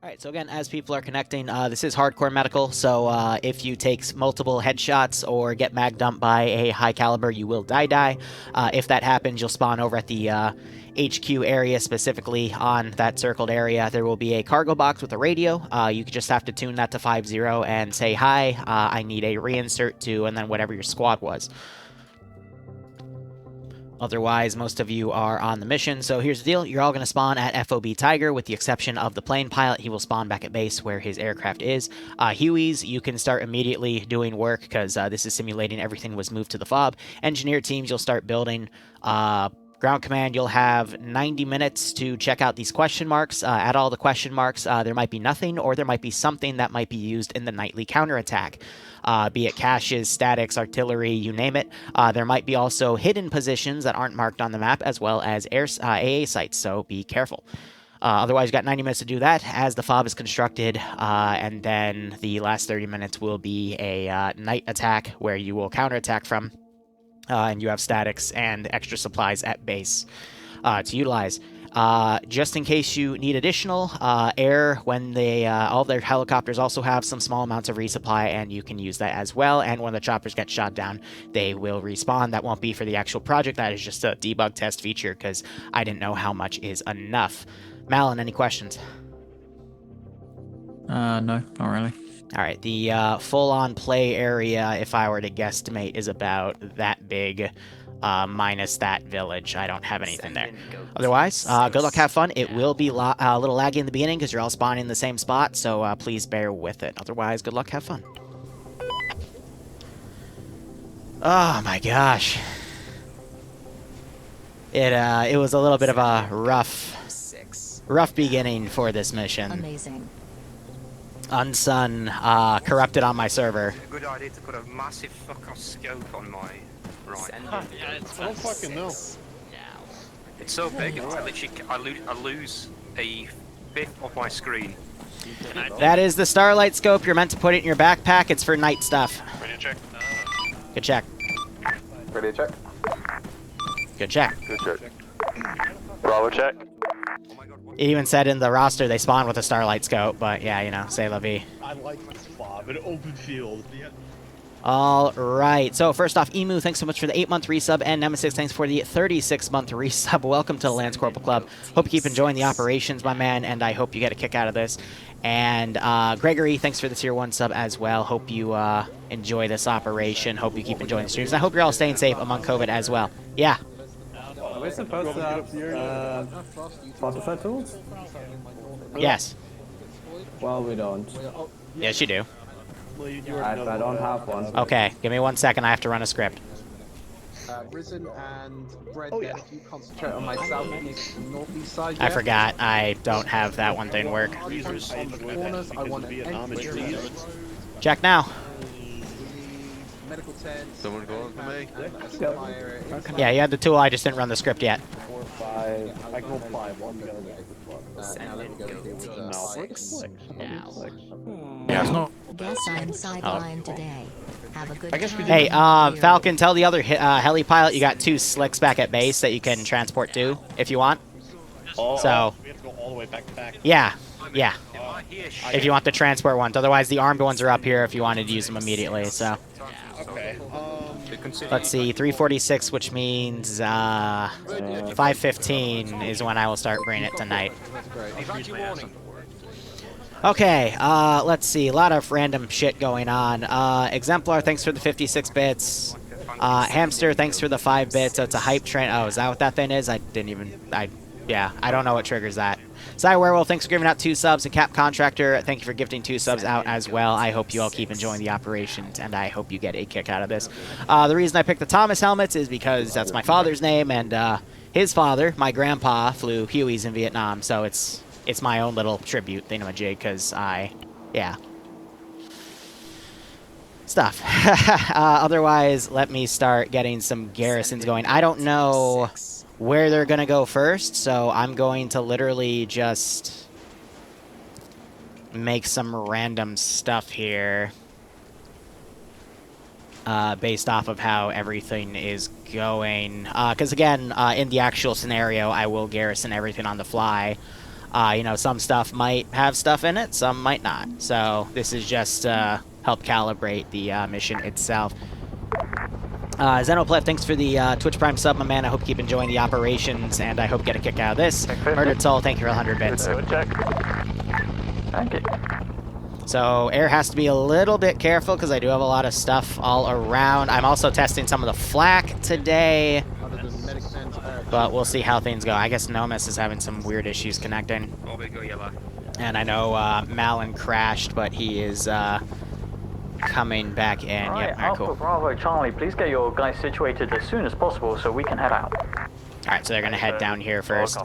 All right, so again, as people are connecting, this is hardcore medical, so if you take multiple headshots or get mag dumped by a high caliber, you will die. If that happens, you'll spawn over at the HQ area, specifically on that circled area. There will be a cargo box with a radio. You just have to tune that to 50 and say, hi, I need a reinsert to, and then whatever your squad was. Otherwise, most of you are on the mission. So here's the deal. You're all going to spawn at FOB Tiger, with the exception of the plane pilot. He will spawn back at base where his aircraft is. Hueys, you can start immediately doing work because this is simulating everything was moved to the FOB. Engineer teams, you'll start building. Ground command, you'll have 90 minutes to check out these question marks. At all the question marks, there might be nothing, or there might be something that might be used in the nightly counterattack. Be it caches, statics, artillery, you name it. There might be also hidden positions that aren't marked on the map, as well as AA sites, so be careful. Otherwise, you've got 90 minutes to do that as the FOB is constructed, and then the last 30 minutes will be a night attack where you will counterattack from. And you have statics and extra supplies at base to utilize. Just in case you need additional air, when they all their helicopters also have some small amounts of resupply, and you can use that as well. And when the choppers get shot down, they will respawn. That won't be for the actual project. That is just a debug test feature because I didn't know how much is enough. Malin, any questions? No, not really. All right, the full-on play area, if I were to guesstimate, is about that big, minus that village. I don't have anything there. Otherwise, good luck, have fun. It will be a little laggy in the beginning because you're all spawning in the same spot, so please bear with it. Otherwise, good luck, have fun. Oh my gosh. It was a little bit of a rough beginning for this mission. Amazing. Unsun corrupted on my server. Good idea to put a massive fuck-off scope on my right. Yeah, it's I don't fucking know. It's so big, I literally I lose a fifth of my screen. That is the Starlight scope. You're meant to put it in your backpack. It's for night stuff. Ready to check? Good check. Ready to check? Good check. Good check. Bravo check. It even said in the roster they spawn with a Starlight scope, but yeah, you know, say la vie. I like this FOB, an open field. All right, so first off, Emu, thanks so much for the 8-month resub, and Nemesis, thanks for the 36-month resub. Welcome to the Lance Corporal Club. Hope you keep enjoying the operations, my man, and I hope you get a kick out of this. And Gregory, thanks for the tier 1 sub as well. Hope you enjoy this operation. Hope you keep enjoying the streams. And I hope you're all staying safe among COVID as well. Yeah. We're supposed to have fortified tools? Yes. Well, we don't. Yes, you do. I don't have one. Okay, give me 1 second. I have to run a script. Risen and Bread, if you concentrate on my southeast and northeast side. I forgot. I don't have that one thing work. Corners, I want an Check now. medical tent. Someone going for me? Yeah, you had the tool. I just didn't run the script yet. 4, 5. I can go 5. One go. Yeah. No. Guess I'm sidelined today. Have a good time. Hey, Falcon, tell the other heli pilot you got 2 slicks back at base that you can transport to if you want. So, we have to go all the way back to back. yeah. If you want the transport ones. Otherwise, the armed ones are up here if you wanted to use them immediately. So, Okay. let's see, 346, which means 5:15 is when I will start bringing it tonight. Okay, let's see. A lot of random shit going on. Exemplar, thanks for the 56 bits. Hamster, thanks for the 5 bits. So it's a hype train. Oh, is that what that thing is? I don't know what triggers that. Cy Werewolf, thanks for giving out 2 subs. And Cap Contractor, thank you for gifting 2 subs out as well. I hope you all keep enjoying the operations, and I hope you get a kick out of this. The reason I picked the Thomas helmets is because that's my father's name, and his father, my grandpa, flew Hueys in Vietnam, so it's my own little tribute thingamajig, because stuff. Otherwise, let me start getting some garrisons going. I don't know where they're going to go first, so I'm going to literally just make some random stuff here based off of how everything is going. Because, again, in the actual scenario, I will garrison everything on the fly. You know, some stuff might have stuff in it, some might not. So this is just help calibrate the mission itself. Xenoplef, thanks for the Twitch Prime sub, my man. I hope you keep enjoying the operations, and I hope you get a kick out of this. Murdered Soul, thank you for 100 bits. Thank you. So air has to be a little bit careful because I do have a lot of stuff all around. I'm also testing some of the flak today, but we'll see how things go. I guess Nomis is having some weird issues connecting. And I know Malin crashed, but he is coming back in. Alright, Yep, alright, cool. Alpha Bravo Charlie, please get your guys situated as soon as possible so we can head out. Alright, so they're gonna head down here first.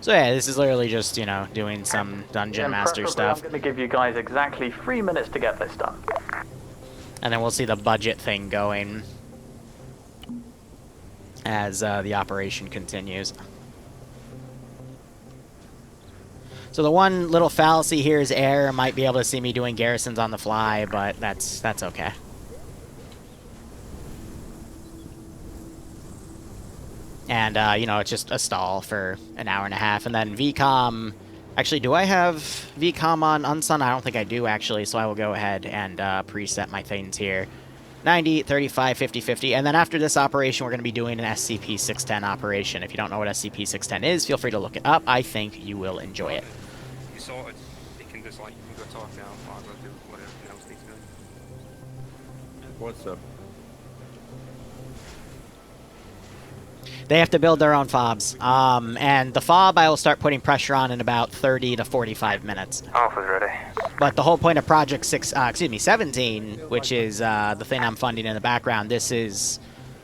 So yeah, this is literally just, you know, doing some Dungeon Master stuff. I'm going to give you guys exactly 3 minutes to get this done. And then we'll see the budget thing going as the operation continues. So the one little fallacy here is air might be able to see me doing garrisons on the fly, but that's okay. And, you know, it's just a stall for an hour and a half. And then VCOM... Actually, do I have VCOM on Unsun? I don't think I do, actually, so I will go ahead and preset my things here. 90, 35, 50, 50. And then after this operation, we're going to be doing an SCP-610 operation. If you don't know what SCP-610 is, feel free to look it up. I think you will enjoy it. You sorted. You can just, like, you can go talk now, I'll go do whatever else needs doing. What's up? They have to build their own FOBs. And the FOB I will start putting pressure on in about 30 to 45 minutes. Alpha's ready. But the whole point of Project 17, which is the thing I'm funding in the background, this is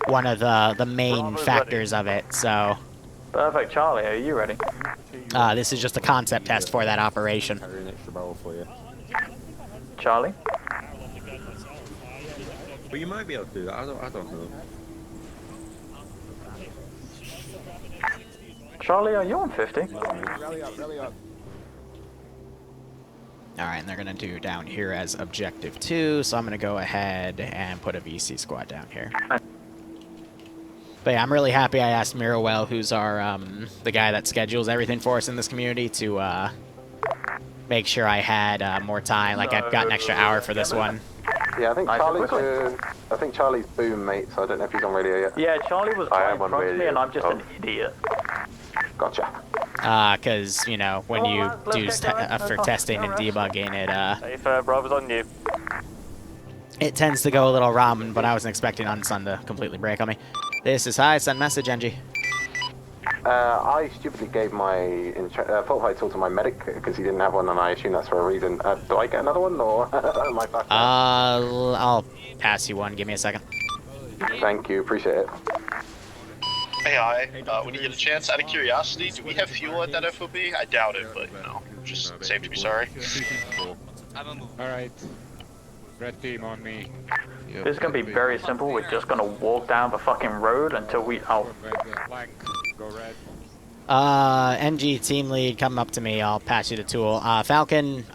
one of the main factors of it, so... Perfect, Charlie, are you ready? This is just a concept test for that operation. Charlie? Well, you might be able to do that, I don't know. Charlie, are you on 50? Rally up. Alright, and they're going to do down here as Objective 2, so I'm going to go ahead and put a VC squad down here. But yeah, I'm really happy I asked Mirowell, who's our, the guy that schedules everything for us in this community, to make sure I had more time. Like, I've got an extra hour for this one. Yeah, I think Charlie's boom, mate, so I don't know if he's on radio yet. Yeah, Charlie was right in front of me and I'm just an idiot. Gotcha. Because, you know, when you do for testing and debugging, it, Bravo's on you. it tends to go a little ramen, but I wasn't expecting Unsun to completely break on me. This is hi, send message, NG. I stupidly gave my full height tool to my medic because he didn't have one, and I assume that's for a reason. Do I get another one, or am I back? I'll pass you one. Give me a second. Thank you, appreciate it. Hey, hi. When you get a chance, out of curiosity, do we have fuel at that FOB? I doubt it, but, you know, just safe to be sorry. Alright. Red team on me. This is going to be very simple. We're just going to walk down the fucking road until we... Oh. Go red. NG team lead, come up to me. I'll pass you the tool. Falcon,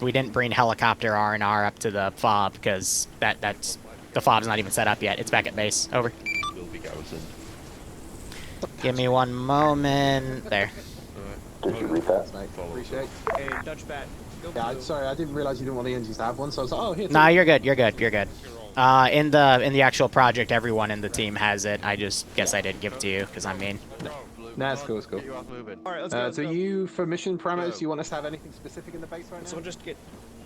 we didn't bring helicopter R&R up to the FOB because that's the FOB's not even set up yet. It's back at base. Over. Give me one moment. There. Did you read that? Appreciate it. Hey, Dutch bat. Yeah, sorry, I didn't realize you didn't want the engines to have one, so I was like, oh, here. Nah, you're good. You're good. You're good. In the actual project, everyone in the team has it. I just guess I didn't give it to you because I'm mean. Nah, it's cool, it's cool. Alright, let's go. So you, for mission parameters, you want us to have anything specific in the base right now? So just get...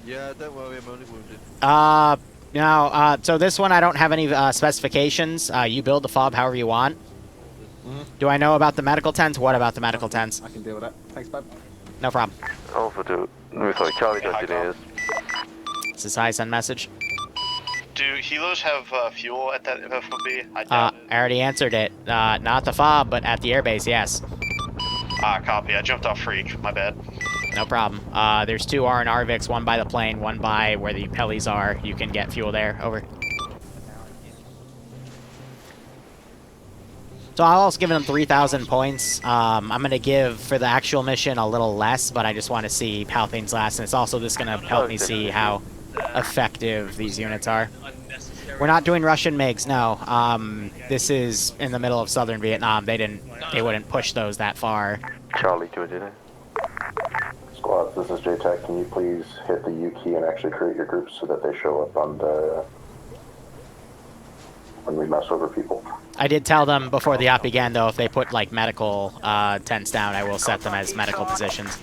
Yeah, don't worry, I'm only wounded. No, so this one I don't have any specifications. You build the FOB however you want. Do I know about the medical tents? What about the medical tents? I can deal with that. Thanks, bud. No problem. Alpha 2. Sorry, Charlie engineers. This is hi, send message. Do helos have fuel at that FOB? I doubt it. I already answered it. Not the FOB, but at the airbase, yes. Copy. I jumped off Freak. My bad. No problem. There's 2 R&R Vics, one by the plane, one by where the helis are. You can get fuel there. Over. So I'll also give them 3,000 points. I'm going to give, for the actual mission, a little less, but I just want to see how things last. And it's also just going to help me see how effective these units are. We're not doing Russian MiGs, no. This is in the middle of southern Vietnam. They wouldn't push those that far. Charlie, Georgia. Squads, this is JTech. Can you please hit the U key and actually create your groups so that they show up on the when we mess over people? I did tell them before the op began, though, if they put like medical tents down, I will set them as medical positions.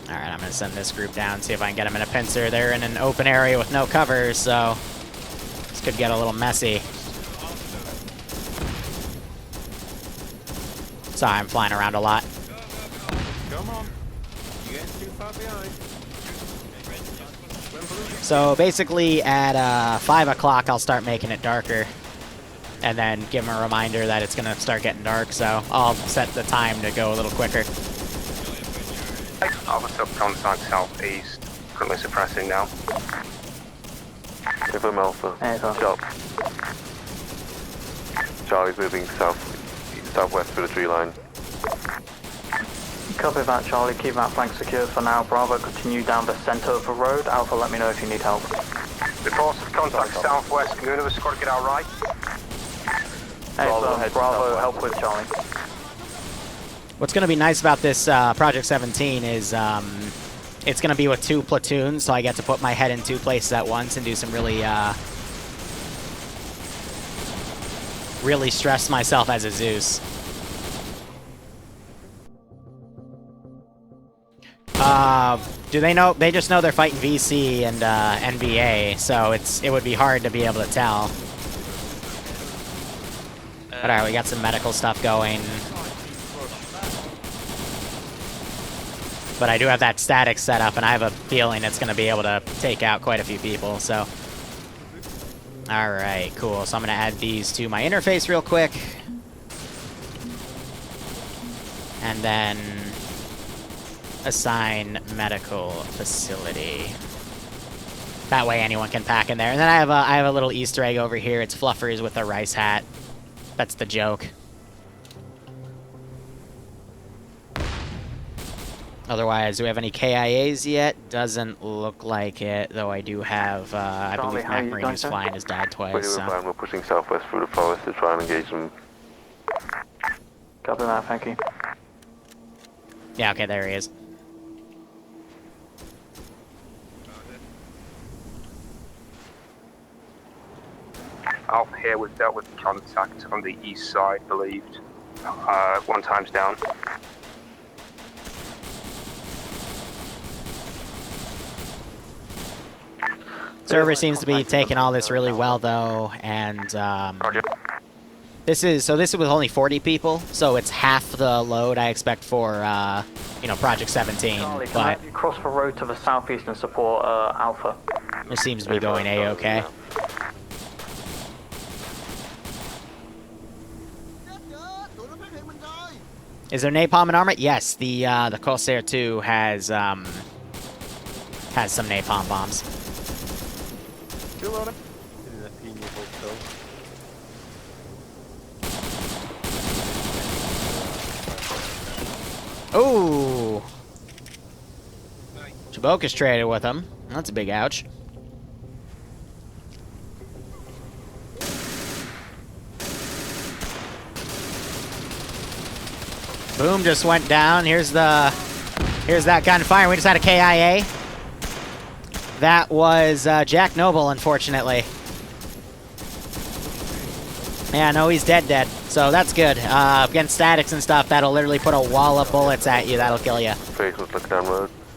Alright, I'm going to send this group down, see if I can get them in a pincer. They're in an open area with no cover, so this could get a little messy. Sorry, I'm flying around a lot. Come on. You're getting too far behind. So basically at 5 o'clock I'll start making it darker. And then give them a reminder that it's going to start getting dark, so I'll set the time to go a little quicker. Alpha sub contact southeast. Currently suppressing now. Give them Alpha. Stop. Charlie's moving southwest through the tree line. Copy that, Charlie. Keep that flank secure for now. Bravo, continue down the center of the road. Alpha, let me know if you need help. Reports of contact southwest. Can you have escort get out right? Excellent. Bravo, help with Charlie. What's going to be nice about this Project 17 is it's going to be with 2 platoons, so I get to put my head in 2 places at once and do some really, really stress myself as a Zeus. Do they know? They just know they're fighting VC and NVA, so it would be hard to be able to tell. But alright, we got some medical stuff going. But I do have that static set up, and I have a feeling it's going to be able to take out quite a few people, so. Alright, cool. So I'm going to add these to my interface real quick. And then assign medical facility. That way anyone can pack in there. And then I have a little Easter egg over here. It's Fluffers with a rice hat. That's the joke. Otherwise, do we have any KIAs yet? Doesn't look like it, though I do have, I believe McLean, who's flying, has died twice, so. We're pushing southwest through the forest to try and engage them. Copy that, thank you. Yeah, okay, there he is. Alpha here, we've dealt with contact on the east side, believed. 1 time's down. Server seems to be taking all this really well, though, and this is with only 40 people, so it's half the load I expect for you know, Project 17. Charlie, but can I cross the road to the southeast and support Alpha? It seems to be going A-okay. Is there napalm and armor? Yes, the Corsair 2 has some napalm bombs. Ooh! Chaboka's traded with him. That's a big ouch. Boom just went down. Here's that gunfire. We just had a KIA. That was Jack Noble, unfortunately. Yeah, no, he's dead. So that's good. Against statics and stuff, that'll literally put a wall of bullets at you. That'll kill you.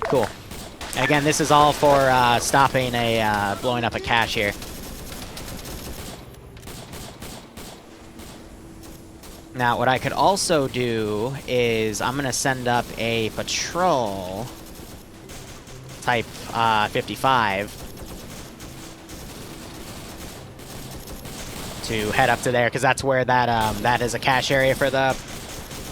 Cool. And again, this is all for stopping a blowing up a cache here. Now, what I could also do is I'm going to send up a patrol type 55 to head up to there, because that's where that is a cache area for the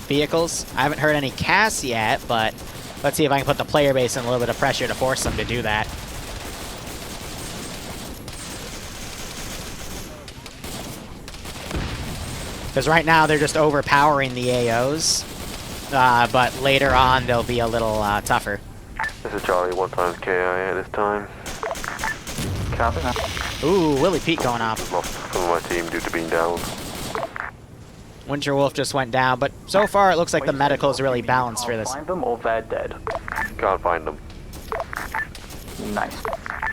vehicles. I haven't heard any casts yet, but let's see if I can put the player base in a little bit of pressure to force them to do that. Because right now they're just overpowering the AOs. but later on they'll be a little tougher. This is Charlie, 1 times KIA at this time. Copy that. Ooh, Willie Pete going off. Lost some of my team due to being down. Winter Wolf just went down, but so far it looks like the medical is really balanced for this. Find them or they're dead. Can't find them. Nice.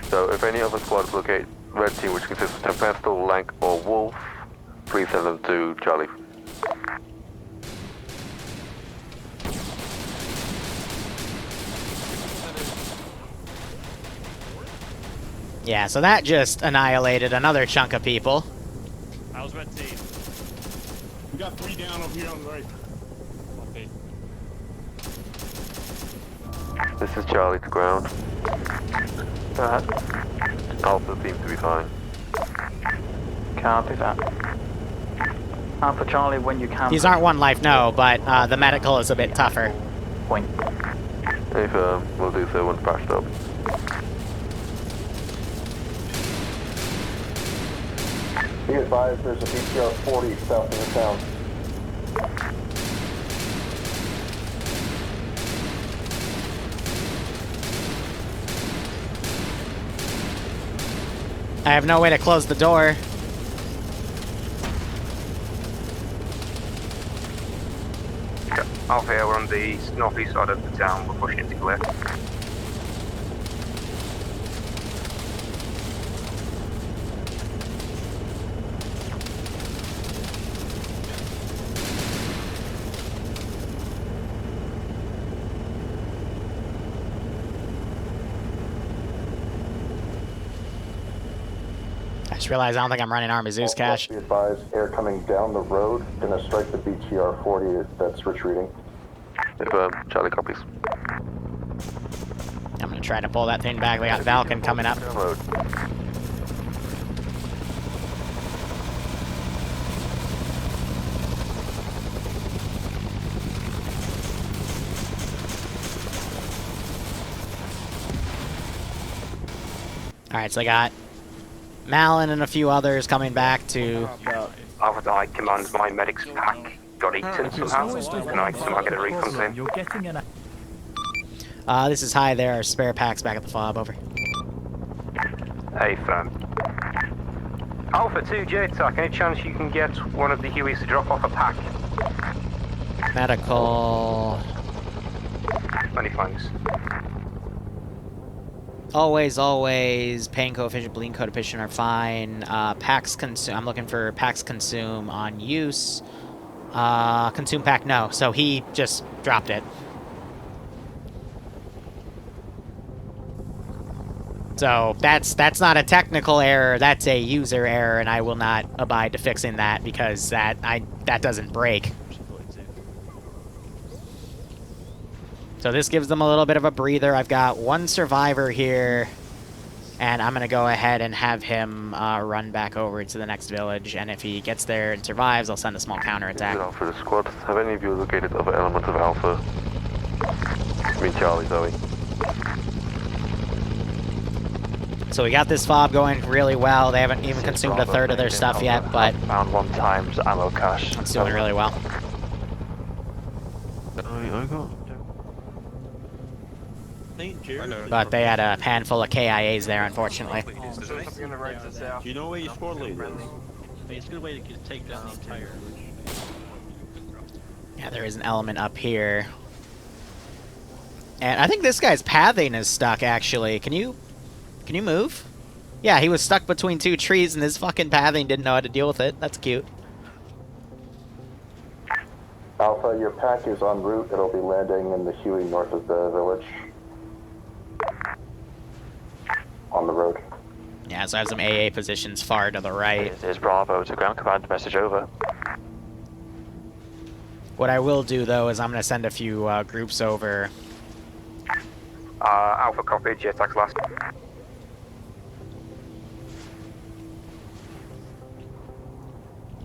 So if any other squads locate red team, which consists of Tempestal, Lank, or Wolf, please send them to Charlie. Yeah, so that just annihilated another chunk of people. How's red team? We got 3 down over here on the right. Okay. This is Charlie to ground. Go ahead. Alpha seems to be fine. Copy that. Alpha Charlie, when you can. These aren't 1 life, no, but the medical is a bit tougher. Point. If we'll do so once patched up. Be advised, there's a BTR 40 south of the town. I have no way to close the door. Alpha here, we're on the northeast side of the town, we're pushing it to clear. I just realized I don't think I'm running Armazoo's cache. Be advised, air coming down the road, gonna strike the BTR 40 that's retreating. If Charlie copies. I'm gonna try to pull that thing back. We got Valken coming up. Road. Alright, so I got Malin and a few others coming back to... Alpha, I command my medic's pack got eaten somehow. Can I somehow get a recon to him? You're getting an... this is High. There are spare packs back at the FOB. Over. Hey, firm. Alpha 2, JTAC, any chance you can get one of the Hueys to drop off a pack? Medical... Many thanks. Always, pain coefficient, bleeding coefficient are fine. Packs consume, I'm looking for packs consume on use. Consume pack, no. So he just dropped it. So that's not a technical error, that's a user error, and I will not abide to fixing that because that doesn't break. So this gives them a little bit of a breather. I've got 1 survivor here, and I'm gonna go ahead and have him run back over to the next village, and if he gets there and survives, I'll send a small counterattack. Alpha, the squad. Have any of you located other elements of Alpha? I mean Charlie, Zoe. So we got this FOB going really well. They haven't even consumed a third of their stuff yet, but found 1 times ammo cache. it's doing really well. But they had a handful of KIAs there, unfortunately. Do you know where your squad leader is? It's a good way to take down the entire... Yeah, there is an element up here. And I think this guy's pathing is stuck, actually. Can you move? Yeah, he was stuck between 2 trees and his fucking pathing didn't know how to deal with it. That's cute. Alpha, your pack is en route. It'll be landing in the Huey north of the village. On the road. Yeah, so I have some AA positions far to the right. This is Bravo to ground command, message over. What I will do, though, is I'm going to send a few groups over. Alpha copy, JTAC's last.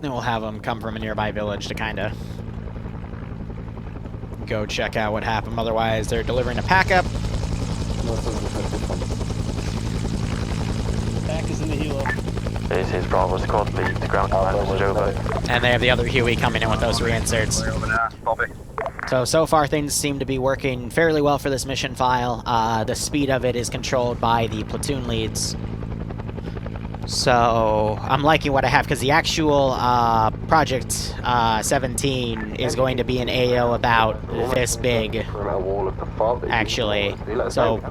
Then we'll have them come from a nearby village to kind of go check out what happened. Otherwise, they're delivering a pack up. Pack is in the helo. This is Bravo squad, lead to ground command, message over. And they have the other Huey coming in with those reinserts. So far things seem to be working fairly well for this mission file. The speed of it is controlled by the platoon leads. So I'm liking what I have, because the actual Project 17 is going to be an AO about this big, actually. So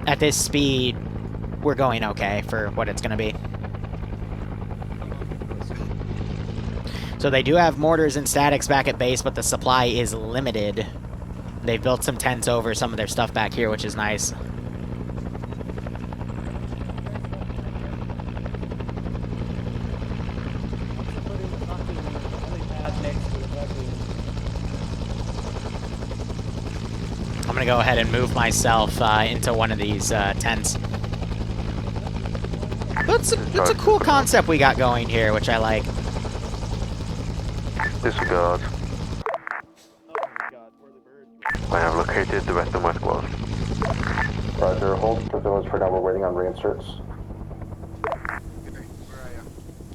at this speed, we're going okay for what it's going to be. So they do have mortars and statics back at base, but the supply is limited. They've built some tents over some of their stuff back here, which is nice. I'm gonna go ahead and move myself into one of these tents. It's a cool concept we got going here, which I like. Disregard. I have located the rest of my squad. Roger, hold pursuance for now. We're waiting on reinserts.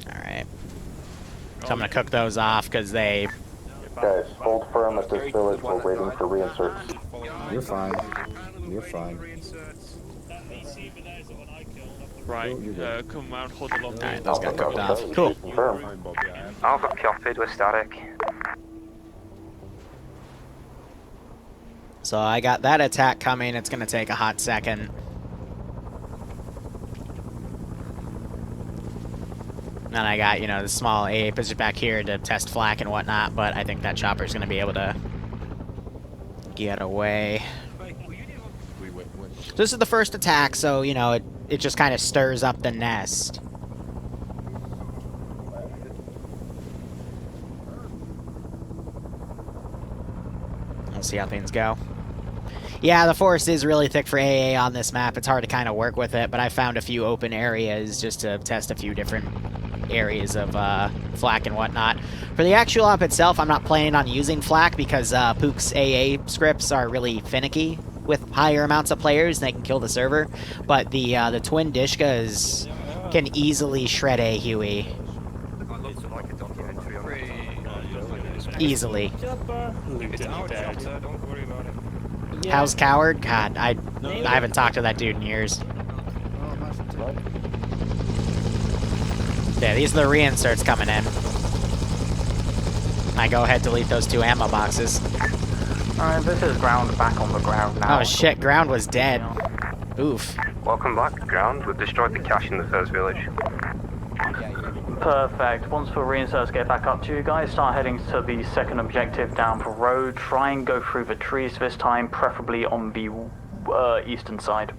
Alright. So I'm gonna cook those off because they... Guys, hold firm at this village. We're waiting for reinserts. You're fine. You're fine. Right, come around, hold along. Alright, those got cooked off. Cool. Alpha copied, we're static. So I got that attack coming. It's gonna take a hot second. And I got, you know, the small AA position back here to test flak and whatnot, but I think that chopper's gonna be able to get away. So this is the first attack, so, you know, it just kind of stirs up the nest. We'll see how things go. Yeah, the forest is really thick for AA on this map. It's hard to kind of work with it, but I found a few open areas just to test a few different areas of flak and whatnot. For the actual op itself, I'm not planning on using flak because Pook's AA scripts are really finicky with higher amounts of players, and they can kill the server. But the twin Dishkas can easily shred a Huey. Easily. How's Coward? God, I haven't talked to that dude in years. Yeah, these are the reinserts coming in. I go ahead, delete those 2 ammo boxes. Alright, this is ground back on the ground now. Oh shit, ground was dead. Oof. Welcome back, ground. We've destroyed the cache in the first village. Perfect. Once the reinserts get back up to you guys, start heading to the second objective down the road. Try and go through the trees this time, preferably on the eastern side.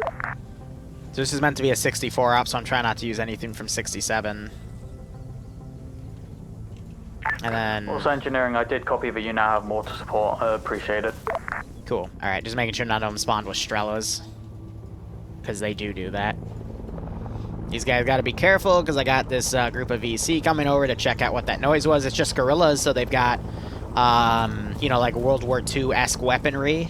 So this is meant to be a 64 op, so I'm trying not to use anything from 67. And then... Also engineering, I did copy that you now have more to support. Appreciate it. Cool. Alright, just making sure none of them spawned with Strellas. Because they do that. These guys gotta be careful, because I got this group of VC coming over to check out what that noise was. It's just guerrillas, so they've got, you know, like World War II-esque weaponry,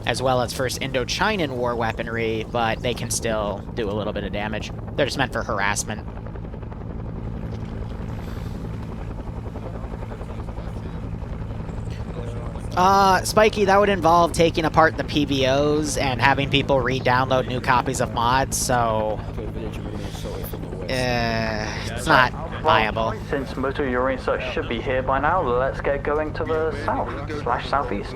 as well as First Indochinan War weaponry, but they can still do a little bit of damage. They're just meant for harassment. Spiky, that would involve taking apart the PVOs and having people re-download new copies of mods, so... it's not viable. Since most of your reinserts should be here by now, let's get going to the south/southeast.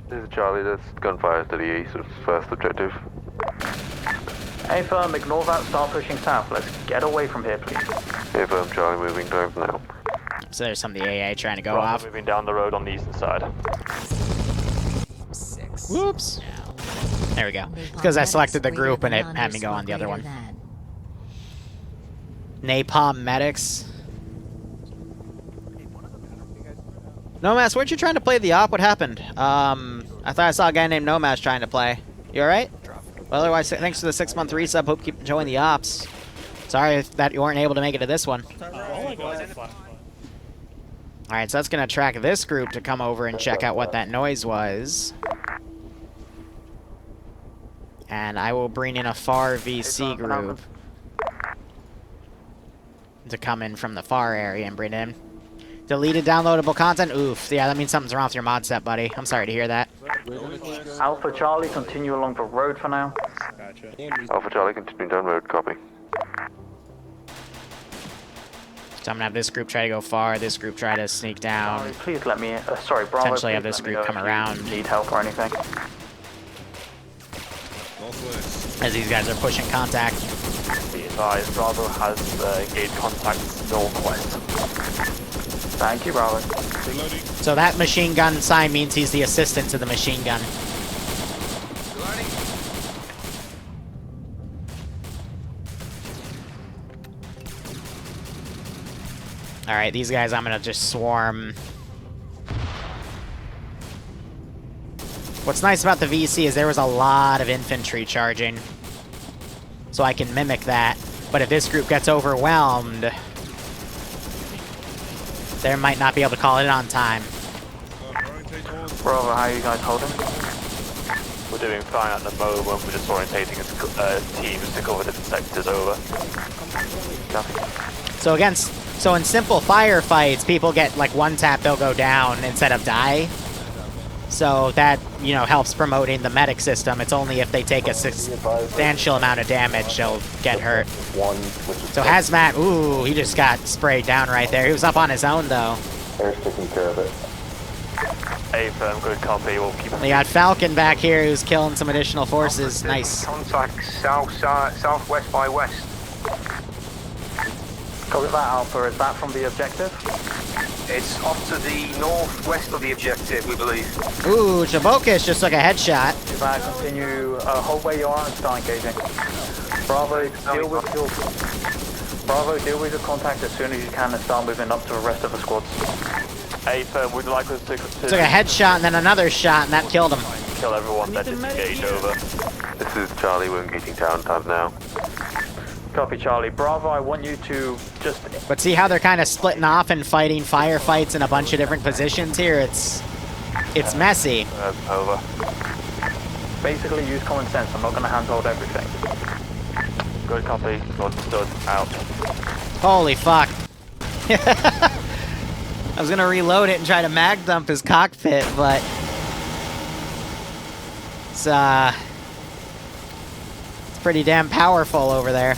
This is Charlie, there's gunfire to the east of first objective. Hey firm, ignore that, start pushing south. Let's get away from here, please. Hey firm, Charlie, moving down now. So there's some of the AA trying to go off. Moving down the road on the eastern side. Whoops. There we go. Because I selected the group and it had me go on the other one. Napalm medics. Nomas, weren't you trying to play the op? What happened? I thought I saw a guy named Nomas trying to play. You alright? Well, otherwise, thanks for the 6-month resub. Hope you keep enjoying the ops. Sorry that you weren't able to make it to this one. Alright, so that's going to track this group to come over and check out what that noise was. And I will bring in a FAR VC group to come in from the FAR area and bring it in. Deleted downloadable content? Oof. Yeah, that means something's wrong with your mod set, buddy. I'm sorry to hear that. Alpha Charlie, continue along the road for now. Gotcha. Alpha Charlie, continue down road, copy. So I'm gonna have this group try to go far, this group try to sneak down. Please let me, sorry, Bravo. Potentially have this group come around. Need help or anything? As these guys are pushing contact. Be advised, Bravo has engaged contact northwest. Thank you, Bravo. So that machine gun sign means he's the assistant to the machine gun. Alright, these guys I'm gonna just swarm. What's nice about the VC is there was a lot of infantry charging. So I can mimic that. But if this group gets overwhelmed, they might not be able to call it on time. Bravo, how are you guys holding? We're doing fine at the moment. We're just orientating teams to cover different sectors over. Nothing. So in simple firefights, people get like one tap, they'll go down instead of die. So that, you know, helps promoting the medic system. It's only if they take a substantial amount of damage, they'll get hurt. So Hazmat, ooh, he just got sprayed down right there. He was up on his own though. Air's taking care of it. Hey, firm, good copy. We'll keep. We got Falcon back here who's killing some additional forces. Nice. Contact southwest by west. Copy that, Alpha. Is that from the objective? It's off to the northwest of the objective, we believe. Ooh, Chabokas just took a headshot. If I continue, hold where you are and start engaging. Bravo, deal with your contact as soon as you can and start moving up to the rest of the squads. Hey, firm, would you like us to Took a headshot and then another shot and that killed him. kill everyone that disengaged over? This is Charlie, we're engaging town tab now. Copy, Charlie. Bravo, I want you to just... But see how they're kind of splitting off and fighting firefights in a bunch of different positions here? It's messy. Over. Basically use common sense. I'm not going to handhold everything. Good copy. Understood. Out. Holy fuck. I was gonna reload it and try to mag dump his cockpit, but it's pretty damn powerful over there.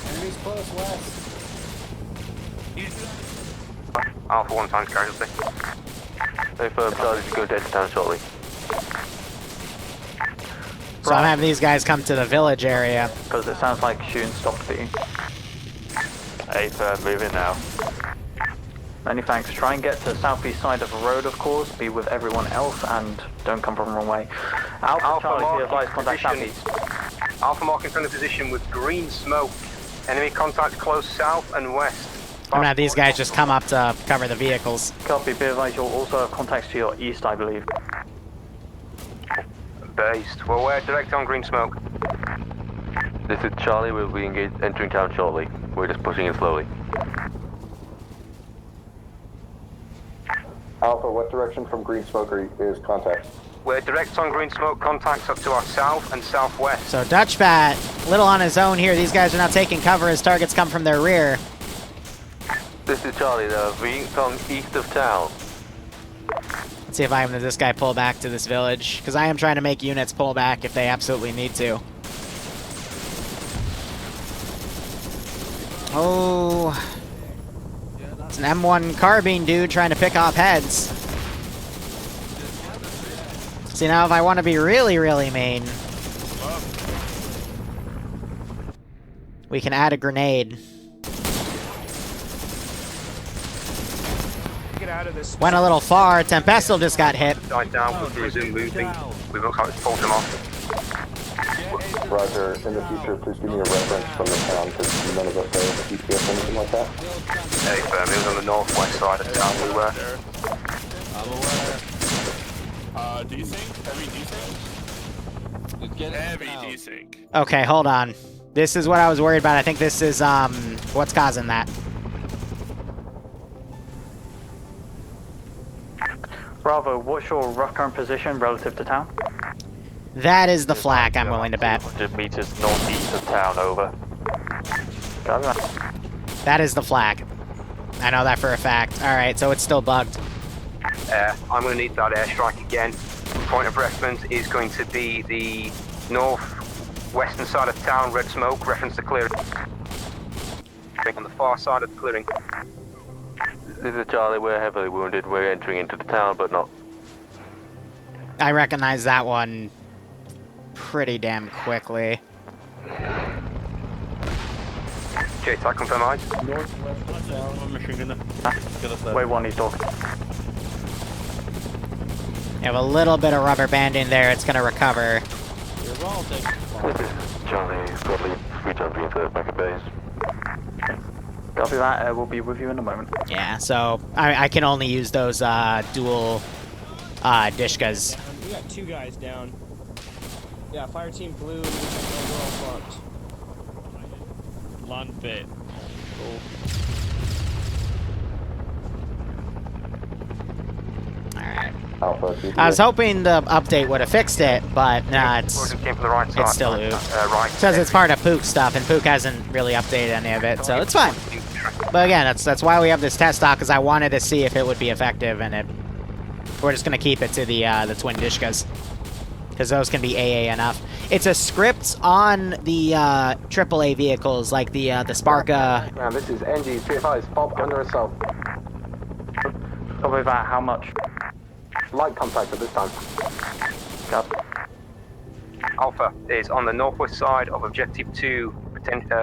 Enemies close west. Alpha 1 times casualty. Hey, firm, Charlie, you go dead to town shortly. So I'm having these guys come to the village area. Because it sounds like shooting stopped beating. Hey, firm, moving now. Many thanks. Try and get to the southeast side of the road, of course. Be with everyone else and don't come from the wrong way. Alpha Charlie, be advised, contact southeast. Alpha marking friendly position with green smoke. Enemy contact close south and west. I'm gonna have these guys just come up to cover the vehicles. Copy, be advised, you'll also have contacts to your east, I believe. Based. Well, we're direct on green smoke. This is Charlie. We'll be entering town shortly. We're just pushing in slowly. Alpha, what direction from green smoke is contact? We're direct on green smoke, contacts up to our south and southwest. So Dutchbat, little on his own here. These guys are now taking cover as targets come from their rear. This is Charlie. Being from east of town. Let's see if I can have this guy pull back to this village, because I am trying to make units pull back if they absolutely need to. Oh, it's an M1 carbine dude trying to pick off heads. See, now if I want to be really, really mean, we can add a grenade. Went a little far. Tempestal just got hit. Died down, we'll resume moving. We look like it's pulled him off. Roger, in the future, please give me a reference from the town, because none of us have a GPS or anything like that. Hey, firm, it was on the northwest side of town we were. I'm aware. Desync? Heavy desync? Heavy desync. Okay, hold on. This is what I was worried about. I think this is, what's causing that. Bravo, what's your rough current position relative to town? That is the flak, I'm willing to bet. 100 meters northeast of town, over. That is the flak. I know that for a fact. Alright, so it's still bugged. I'm going to need that airstrike again. Point of reference is going to be the north-western side of town, red smoke, reference to clearing. On the far side of the clearing. This is Charlie, we're heavily wounded. We're entering into the town, but not. I recognize that one pretty damn quickly. JTAC confirmed. Wait, one, he's talking. You have a little bit of rubber banding there. It's going to recover. This is Charlie, Bradley, rejumping into back at base. Copy that, we'll be with you in a moment. Yeah, so I can only use those dual Dishkas. We got 2 guys down. Yeah, fire team blue, and we're all fucked. Land bit. Cool. Alright. Alpha, I was hoping the update would have fixed it, but nah, it's still oof. It says it's part of Pook stuff, and Pook hasn't really updated any of it, so it's fine. But again, that's why we have this test stock, because I wanted to see if it would be effective, and we're just going to keep it to the twin Dishkas, because those can be AA enough. It's a script on the AAA vehicles, like the Sparka. Yeah, this is NG, 305, FOB under assault. Copy that, how much? Light contact at this time. Alpha is on the northwest side of Objective 2,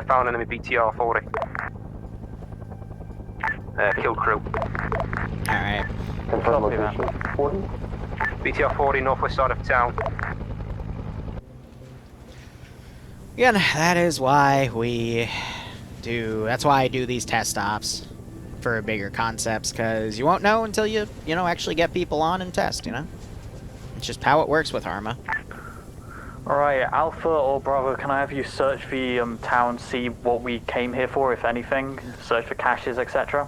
found enemy BTR 40. Kill crew. Alright. Confirm location. 40? BTR 40, northwest side of town. Again, that is why that's why I do these test stops for bigger concepts, because you won't know until you actually get people on and test, It's just how it works with Arma. Alright, Alpha or Bravo, can I have you search the town, see what we came here for, if anything? Search for caches, etc.?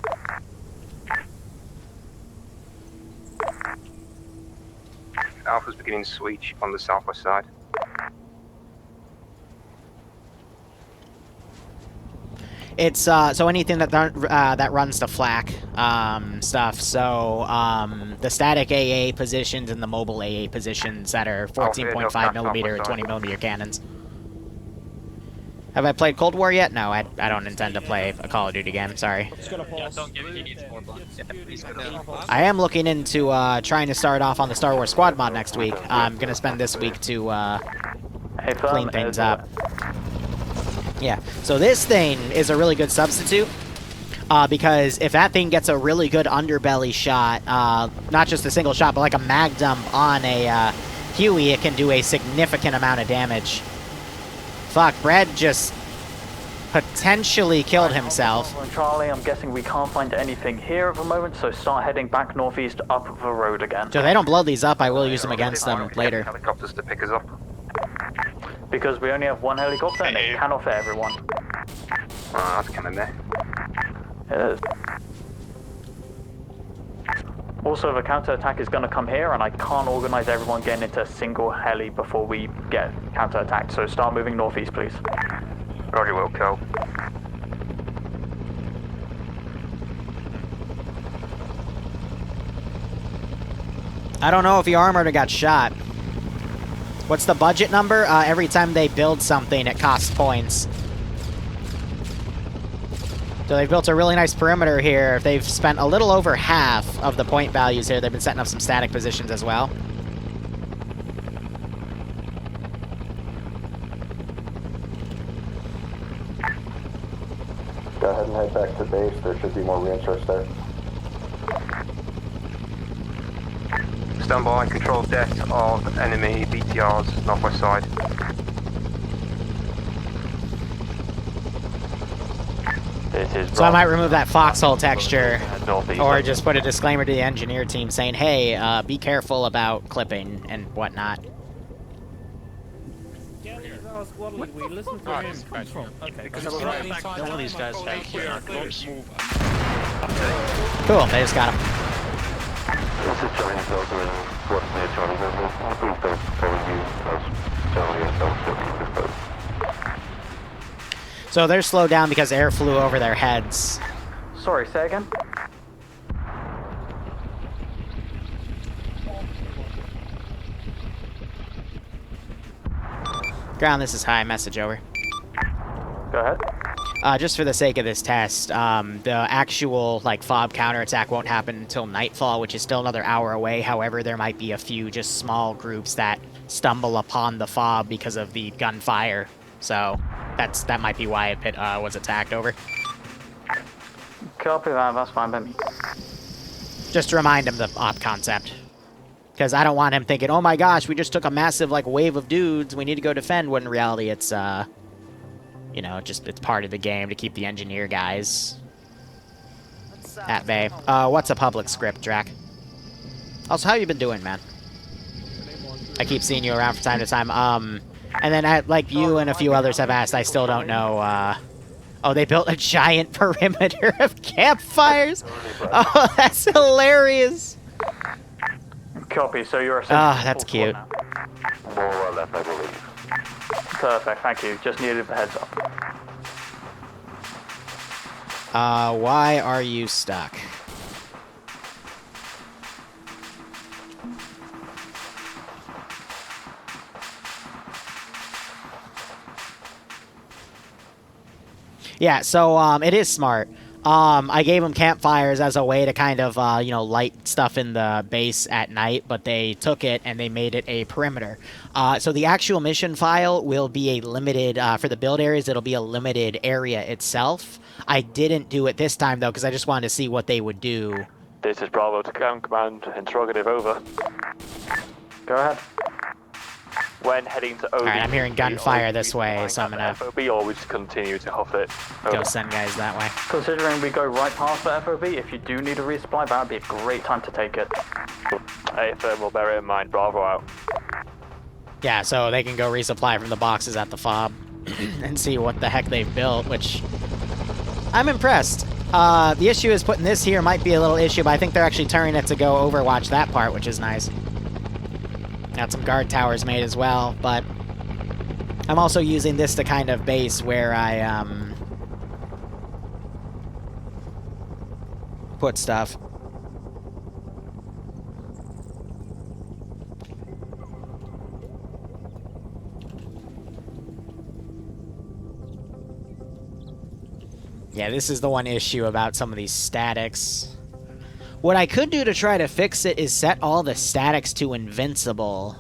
Alpha's beginning switch on the southwest side. It's so anything that runs the flak stuff. So the static AA positions and the mobile AA positions that are 14.5 millimeter and 20 millimeter cannons. Have I played Cold War yet? No, I don't intend to play a Call of Duty game. Sorry. Yeah, don't give he needs more bullets. I am looking into trying to start off on the Star Wars Squad mod next week. I'm gonna spend this week to clean things up. Yeah, so this thing is a really good substitute, because if that thing gets a really good underbelly shot, not just a single shot, but like a mag dump on a Huey, it can do a significant amount of damage. Fuck, Brad just potentially killed himself. Charlie, I'm guessing we can't find anything here at the moment, so start heading back northeast up the road again. So if they don't blow these up, I will use them against them later. Helicopters to pick us up. Because we only have one helicopter and it cannot fit everyone. Oh, that's coming there. It is. Also, the counterattack is going to come here, and I can't organize everyone getting into a single heli before we get counterattacked, so start moving northeast, please. Roger, will kill. I don't know if the armored got shot. What's the budget number? Every time they build something, it costs points. So they've built a really nice perimeter here. They've spent a little over half of the point values here. They've been setting up some static positions as well. Go ahead and head back to base. There should be more reinforcements there. Stand by, control depth of enemy BTRs, northwest side. So I might remove that foxhole texture, or just put a disclaimer to the engineer team saying, hey, be careful about clipping and whatnot. our squad lead. We listened to him. Okay. Because it's right. None of these guys have Cool, they just got him. This is Charlie Delta and what's near Charlie Delta. Please don't follow you as Charlie and Delta. So they're slowed down because air flew over their heads. Sorry, say again? Ground, this is high. Message over. Go ahead. Just for the sake of this test, the actual FOB counterattack won't happen until nightfall, which is still another hour away. However, there might be a few just small groups that stumble upon the FOB because of the gunfire. So that might be why it was attacked. Over. Copy that. That's fine, Ben. Just to remind him the op concept. Because I don't want him thinking, oh my gosh, we just took a massive wave of dudes, we need to go defend, when in reality it's, you know, it's part of the game to keep the engineer guys at bay. What's a public script, Drac? Also, how you been doing, man? I keep seeing you around from time to time. And then, like you and a few others have asked, I still don't know, oh, they built a giant perimeter of campfires? Oh, that's hilarious! Copy, so you're Ah, that's cute. More or less, I believe. Perfect, thank you. Just needed the heads up. Why are you stuck? Yeah, so, it is smart. I gave them campfires as a way to kind of, you know, light stuff in the base at night, but they took it and they made it a perimeter. So the actual mission file will be a limited, for the build areas, it'll be a limited area itself. I didn't do it this time, though, because I just wanted to see what they would do. This is Bravo to Ground Command, interrogative over. Go ahead. When heading to OB, Alright, I'm hearing gunfire this way, so I'm gonna FOB, or we just continue to huff it. go send guys that way. Considering we go right past the FOB, if you do need a resupply, that would be a great time to take it. Hey, thermal, bear it in mind, Bravo out. Yeah, so they can go resupply from the boxes at the FOB and see what the heck they've built, which I'm impressed. The issue is putting this here might be a little issue, but I think they're actually turning it to go overwatch that part, which is nice. Got some guard towers made as well, but I'm also using this to kind of base where I, put stuff. Yeah, this is the one issue about some of these statics. What I could do to try to fix it is set all the statics to invincible.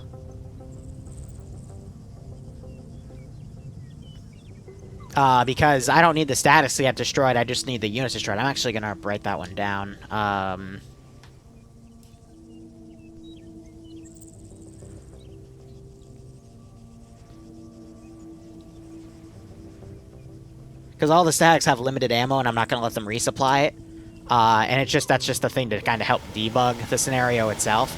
Because I don't need the statics to get destroyed, I just need the units destroyed. I'm actually gonna write that one down. Because all the statics have limited ammo, and I'm not gonna let them resupply it. And that's just the thing to kind of help debug the scenario itself.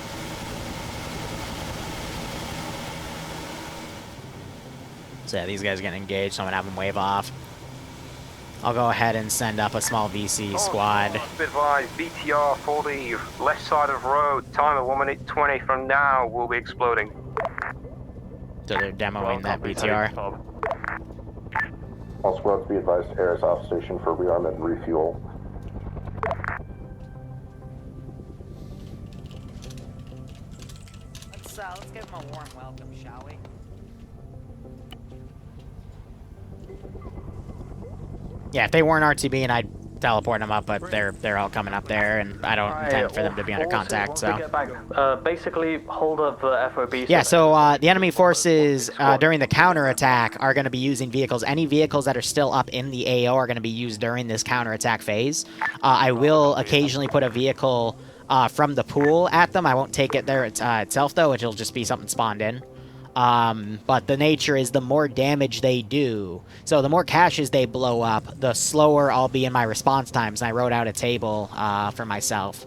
So yeah, these guys are getting engaged, so I'm gonna have them wave off. I'll go ahead and send up a small VC squad. Advised, BTR for the left side of road. Timer 1 minute 20 from now. We'll be exploding. So they're demoing that BTR. All squads be advised, air is off station for rearmament and refuel. Let's give them a warm welcome, shall we? Yeah, if they weren't RTB, I'd teleport them up, but they're all coming up there, and I don't intend for them to be under contact, so... basically, hold up the FOB... Yeah, so the enemy forces during the counterattack are going to be using vehicles. Any vehicles that are still up in the AO are going to be used during this counterattack phase. I will occasionally put a vehicle from the pool at them. I won't take it there itself, though. It'll just be something spawned in. But the nature is the more damage they do, so the more caches they blow up, the slower I'll be in my response times. And I wrote out a table for myself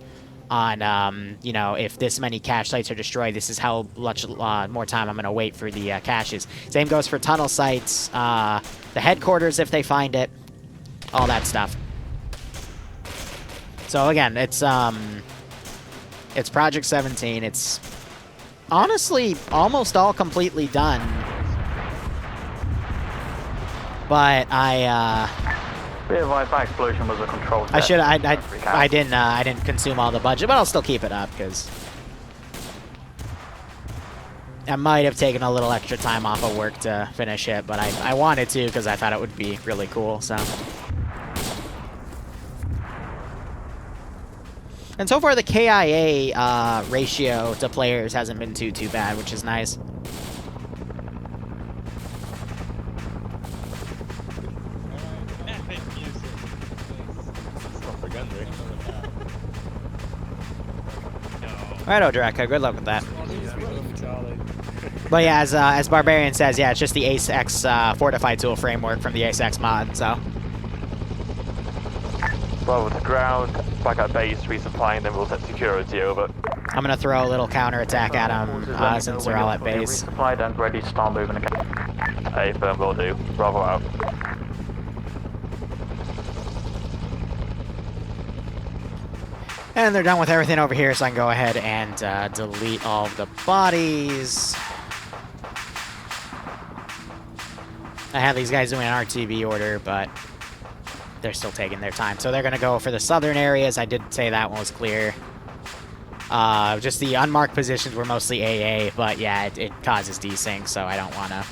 on, you know, if this many cache sites are destroyed, this is how much more time I'm going to wait for the caches. Same goes for tunnel sites, the headquarters if they find it, all that stuff. So again, it's Project 17. It's honestly almost all completely done. But that explosion was a controlled I didn't consume all the budget, but I'll still keep it up because I might have taken a little extra time off of work to finish it, but I wanted to because I thought it would be really cool. So, and so far the KIA ratio to players hasn't been too bad, which is nice. Alright, Odreka, good luck with that. But yeah, as Barbarian says, yeah, it's just the Ace X Fortified Tool framework from the Ace X mod, so. Well, with the ground, back at base, resupplying, then we'll set security over. I'm gonna throw a little counterattack at them since they're all at base. Resupplied and ready to start moving again. Hey, firm will do. Bravo out. And they're done with everything over here, so I can go ahead and delete all of the bodies. I have these guys doing an RTB order, but they're still taking their time. So they're going to go for the southern areas. I did say that one was clear. Just the unmarked positions were mostly AA, but yeah, it causes desync, so I don't want to.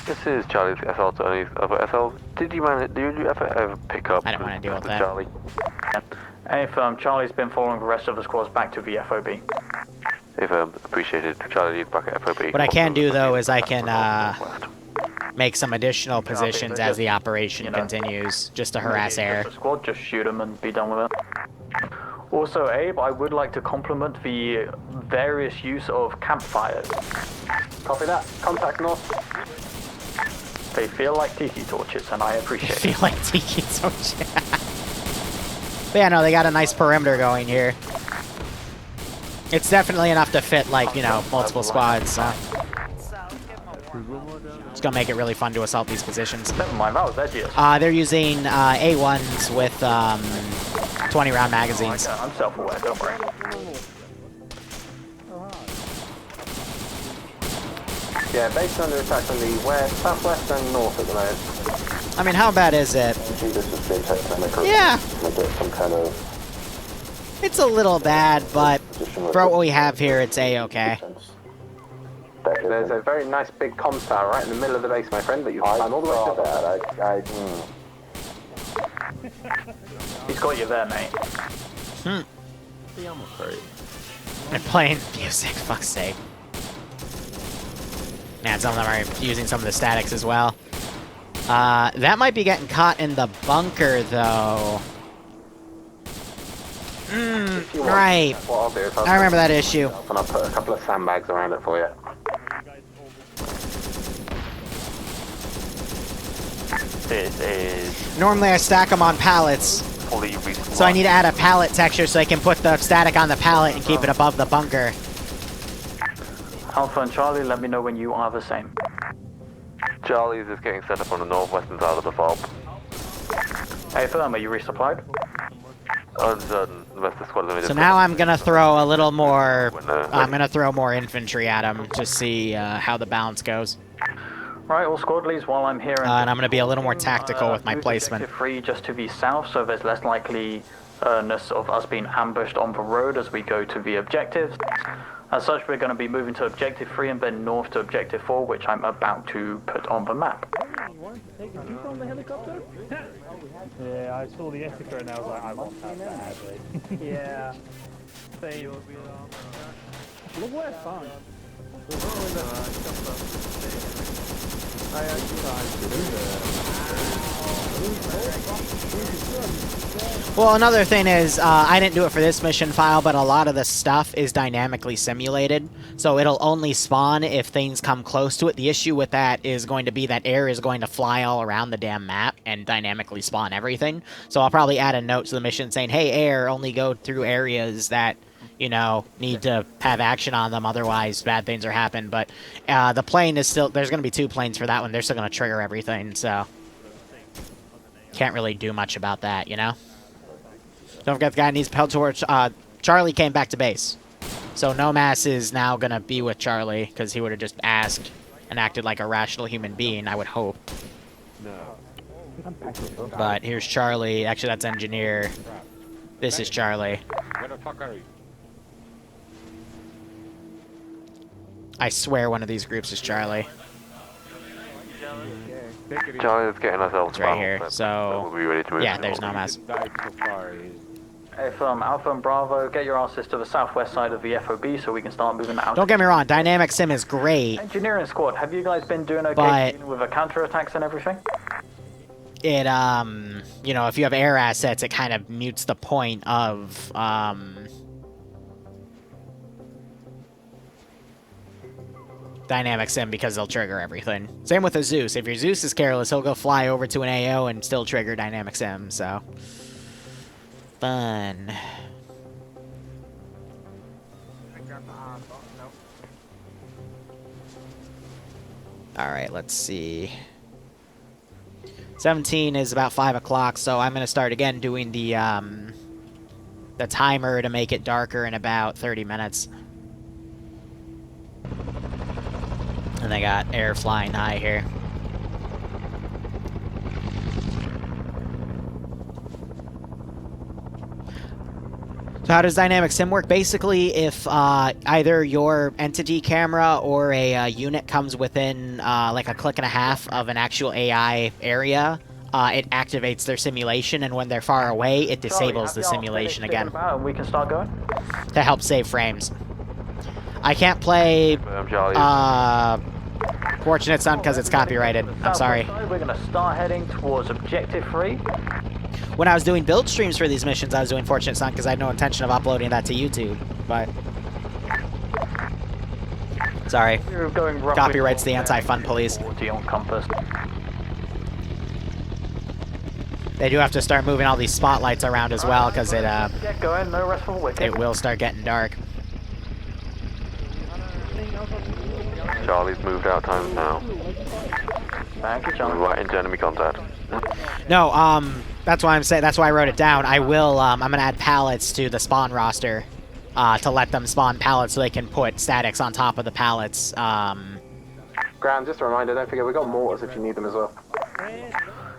This is Charlie's SL to any other SL. Did you ever pick up? I don't want to deal with that. Charlie. Hey firm, Charlie's been following the rest of the squads back to the FOB. Hey firm, appreciated. Charlie, back at FOB. What I can do though is I can make some additional positions as the operation continues, just to harass air. Squad, just shoot them and be done with it. Also, Abe, I would like to compliment the various use of campfires. Copy that. Contact north. They feel like tiki torches, and I appreciate it. They feel like tiki torches. But yeah, no, they got a nice perimeter going here. It's definitely enough to fit, like, you know, multiple squads, so. It's gonna make it really fun to assault these positions. Never mind, that was edgy. They're using A1s with 20-round magazines. I'm self-aware, don't worry. Yeah, based on the attacks on the west, southwest, and north at the moment. I mean, how bad is it? Yeah. Some kind of... It's a little bad, but for what we have here, it's A-okay. There's a very nice big comms tower right in the middle of the base, my friend, that you can climb all the way to there. He's got you there, mate. They're playing music, fuck's sake. Man, some of them are using some of the statics as well. That might be getting caught in the bunker, though. Right. I remember that issue. And I'll put a couple of sandbags around it for you. This is... Normally I stack them on pallets. So I need to add a pallet texture so I can put the static on the pallet and keep it above the bunker. Alpha and Charlie, let me know when you are the same. Charlie's is getting set up on the northwestern side of the FOB. Hey firm, are you resupplied? Uncertain. The rest of the squad So now I'm gonna throw a little more. I'm gonna throw more infantry at him to see how the balance goes. Right, all squad leads while I'm here. And I'm gonna be a little more tactical with my placement. Free just to the south, so there's less likeliness of us being ambushed on the road as we go to the objectives. As such, we're going to be moving to Objective 3 and then north to Objective 4, which I'm about to put on the map. Hey, did you film the helicopter? Yeah, I saw the Ithaca and I was like, I want that badly. Yeah. Look what I found. I actually tried to do that. Well, another thing is, I didn't do it for this mission file, but a lot of the stuff is dynamically simulated, so it'll only spawn if things come close to it. The issue with that is going to be that air is going to fly all around the damn map and dynamically spawn everything. So I'll probably add a note to the mission saying, hey, air, only go through areas that, you know, need to have action on them, otherwise bad things are happening. But the plane is still, there's going to be 2 planes for that one. They're still going to trigger everything, so can't really do much about that, you know? Don't forget the guy needs propelled towards, Charlie came back to base. So Nomas is now gonna be with Charlie, because he would have just asked and acted like a rational human being, I would hope. No. But here's Charlie. Actually, that's Engineer. This is Charlie. Where the fuck are you? I swear one of these groups is Charlie. Charlie's getting ourselves It's right here. So, we'll be ready to yeah, there's Nomas. Hey, from Alpha and Bravo, get your asses to the southwest side of the FOB so we can start moving out. Don't get me wrong, Dynamic Sim is great. Engineering squad, have you guys been doing okay with the counterattacks and everything? It, you know, if you have air assets, it kind of mutes the point of, Dynamic Sim because they'll trigger everything. Same with a Zeus. If your Zeus is careless, he'll go fly over to an AO and still trigger Dynamic Sim, so... Fun. Alright, let's see. 17 is about 5 o'clock, so I'm gonna start again doing the timer to make it darker in about 30 minutes. And they got air flying high here. So how does Dynamic Sim work? Basically, if either your entity camera or a unit comes within like a click and a half of an actual AI area, it activates their simulation, and when they're far away, it disables the simulation again. We can start going? To help save frames. I can't play Fortunate Son because it's copyrighted. I'm sorry. We're going to start heading towards Objective 3. When I was doing build streams for these missions, I was doing Fortunate Son because I had no intention of uploading that to YouTube. But sorry, copyright's the anti-fun police. They do have to start moving all these spotlights around as well because it it will start getting dark. Charlie's moved out times now. Thank you, Charlie. Right into enemy contact. No, that's why I'm saying. That's why I wrote it down. I will. I'm gonna add pallets to the spawn roster, to let them spawn pallets so they can put statics on top of the pallets. Graham, just a reminder. Don't forget we got mortars if you need them as well.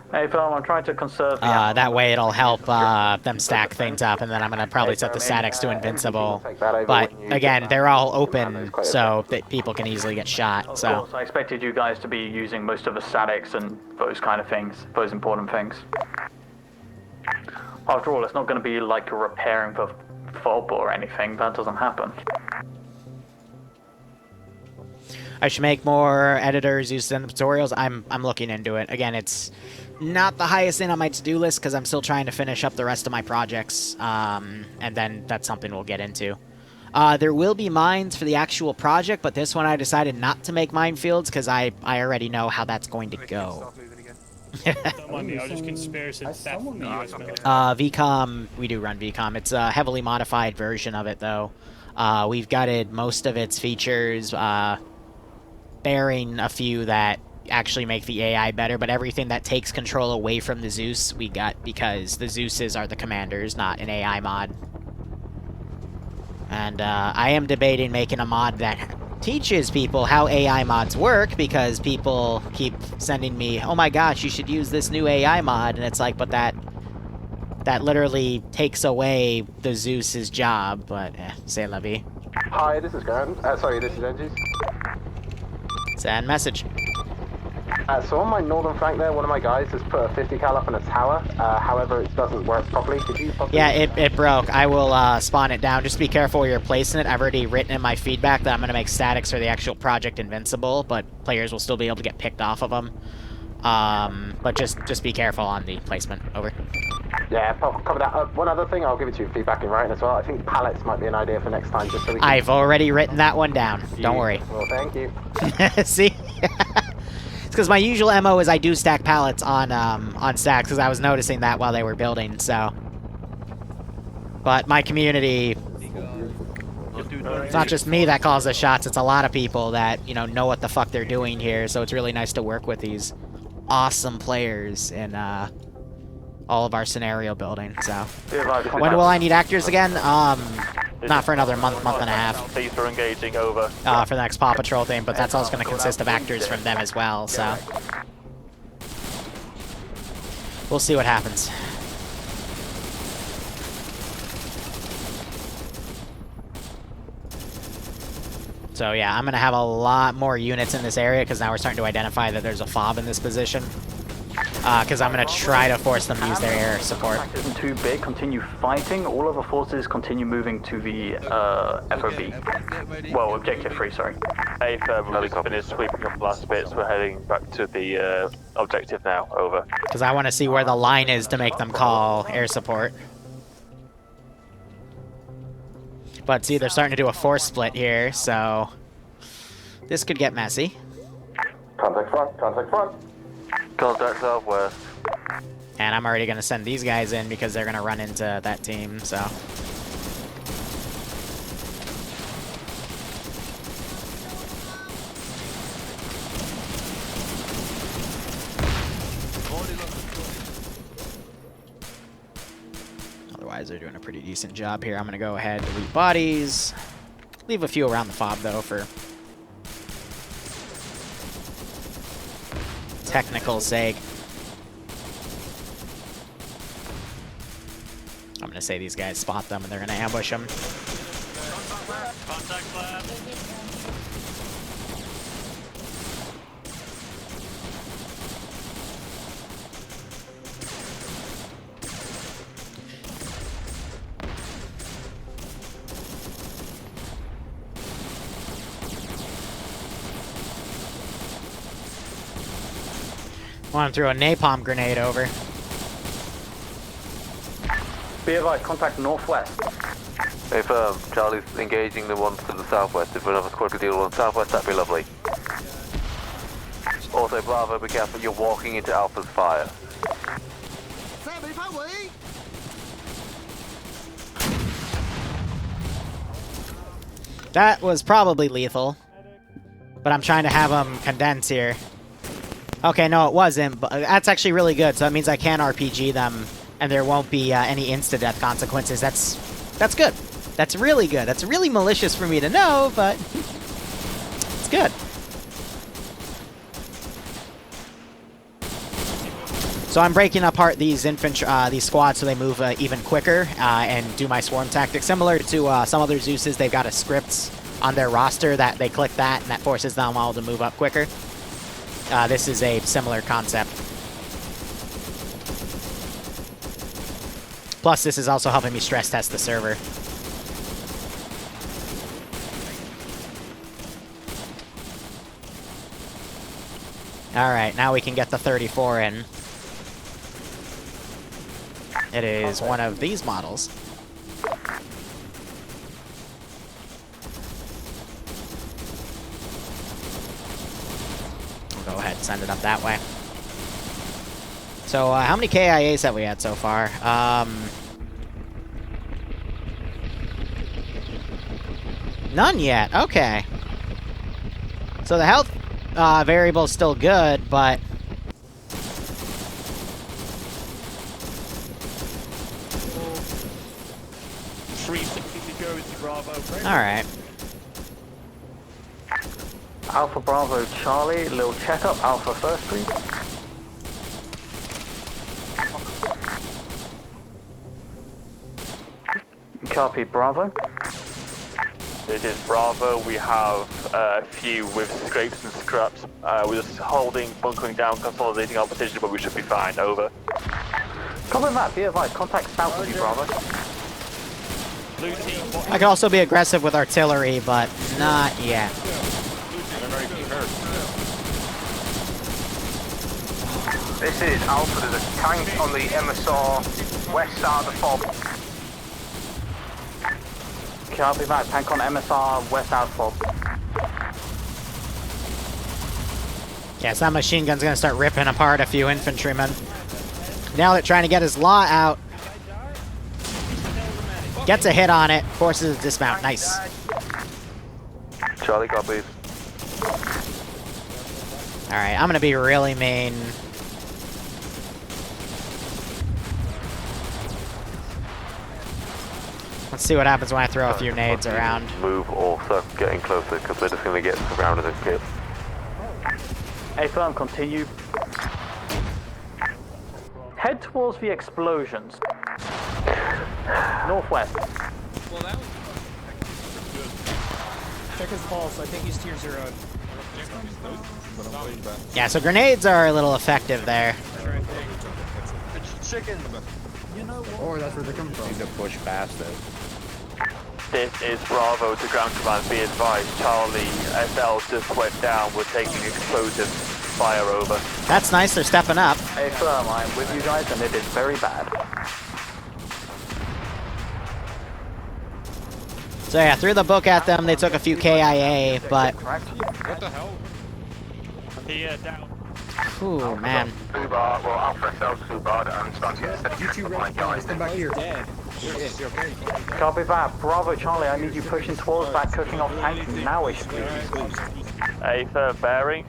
Hey, Phil, I'm trying to conserve. That way it'll help them stack things up, and then I'm gonna probably set the statics to invincible. But again, they're all open so that people can easily get shot. So. Of course, I expected you guys to be using most of the statics and those kind of things, those important things. After all, it's not going to be like repairing the FOB or anything. That doesn't happen. I should make more editors use in the tutorials. I'm looking into it. Again, it's not the highest thing on my to-do list because I'm still trying to finish up the rest of my projects, and then that's something we'll get into. There will be mines for the actual project, but this one I decided not to make minefields because I already know how that's going to go. VCOM, we do run VCOM. It's a heavily modified version of it, though. We've gutted most of its features, bearing a few that actually make the AI better, but everything that takes control away from the Zeus, we got because the Zeuses are the commanders, not an AI mod. And I am debating making a mod that teaches people how AI mods work, because people keep sending me, oh my gosh, you should use this new AI mod, and it's like, but that literally takes away the Zeus's job, but c'est la vie. Hi, this is Garrison. Sorry, this is Engis. Send message. So on my northern flank there, one of my guys has put a 50 cal up in a tower. However, it doesn't work properly. Could you possibly... Yeah, it broke. I will spawn it down. Just be careful where you're placing it. I've already written in my feedback that I'm going to make statics for the actual project invincible, but players will still be able to get picked off of them. But just be careful on the placement. Over. Yeah, cover that. One other thing, I'll give it to you feedback in writing as well. I think pallets might be an idea for next time, just so we can... I've already written that one down. Don't worry. Well, thank you. See? It's because my usual MO is I do stack pallets on stacks, because I was noticing that while they were building, so... But my community... It's not just me that calls the shots, it's a lot of people that, you know what the fuck they're doing here, so it's really nice to work with these awesome players in, all of our scenario building, so... When will I need actors again? Not for another month and a half. These are engaging over. For the next Paw Patrol thing, but that's also going to consist of actors from them as well, so... We'll see what happens. So yeah, I'm going to have a lot more units in this area, because now we're starting to identify that there's a FOB in this position. Because I'm going to try to force them to use their air support. Isn't too big, continue fighting. All other forces continue moving to the FOB. Well, objective 3, sorry. Hey, we've just finished sweeping up the last bits. We're heading back to the objective now. Over. Because I want to see where the line is to make them call air support. But see, they're starting to do a force split here, so... This could get messy. Contact front, contact front. Contact southwest. And I'm already going to send these guys in because they're going to run into that team, so... Otherwise, they're doing a pretty decent job here. I'm going to go ahead and delete bodies. Leave a few around the FOB, though, for technical sake. I'm going to say these guys spot them and they're going to ambush them. Contact lab. Want to throw a napalm grenade over. Be advised, contact northwest. Hey firm, Charlie's engaging the ones to the southwest. If we have a squad to deal with southwest, that'd be lovely. Also, Bravo, be careful, you're walking into Alpha's fire. That was probably lethal. But I'm trying to have them condense here. Okay, no, it wasn't, but that's actually really good. So that means I can RPG them, and there won't be any insta-death consequences. That's good. That's really good. That's really malicious for me to know, but it's good. So I'm breaking apart these infantry, these squads, so they move even quicker and do my swarm tactic. Similar to some other Zeuses, they've got a script on their roster that they click that, and that forces them all to move up quicker. This is a similar concept. Plus, this is also helping me stress test the server. Alright, now we can get the 34 in. It is one of these models. We'll go ahead and send it up that way. So, how many KIAs have we had so far? None yet. Okay. So the health variable is still good, but... Alright. Alpha Bravo Charlie, little checkup. Alpha first, please. Copy, Bravo. It is Bravo. We have a few with scrapes and scraps. We're just holding, bunkering down, consolidating our position, but we should be fine. Over. Copy that. Be advised. Contact south of you, Bravo. I can also be aggressive with artillery, but not yet. This is Alpha. There's a tank on the MSR west side of the FOB. Copy that. Tank on MSR, west out FOB. Yeah, so that machine gun's gonna start ripping apart a few infantrymen. Now they're trying to get his law out. Gets a hit on it, forces a dismount. Nice. Charlie, copies. Alright, I'm gonna be really mean. Let's see what happens when I throw a few nades around. Move also getting closer because we're just going to get surrounded and killed. A firm, continue. Head towards the explosions. Northwest. Well, that was... Check his pulse. I think he's tier 0. Yeah, so grenades are a little effective there. Chicken. You know what? Or that's where they come from. Need to push past it. This is Bravo to ground command. Be advised, Charlie SL just went down. We're taking explosive fire over. That's nice, they're stepping up. A firm, I'm with you guys, and it is very bad. So yeah, threw the book at them, they took a few KIA, but... What the hell? He down. Ooh, man. Subar, well, Alpha SL Subar and starting to get You two red guys, stand back here. Dead. Copy that. Bravo, Charlie, I need you pushing towards that cooking off tank nowish, please. A third bearing.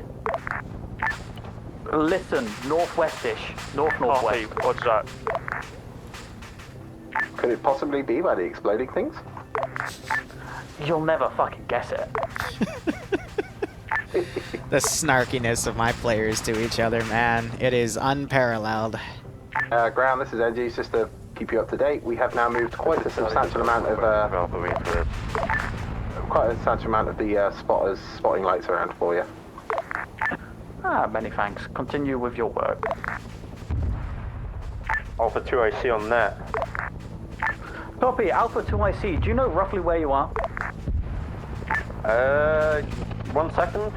Listen, northwestish. North-northwest. What's that? Could it possibly be by the exploding things? You'll never fucking guess it. The snarkiness of my players to each other, man. It is unparalleled. Ground, this is NG, just to keep you up to date. We have now moved quite a substantial amount of the spotting lights around for you. Many thanks. Continue with your work. Alpha 2IC on net. Copy, Alpha 2IC. Do you know roughly where you are? 1 second.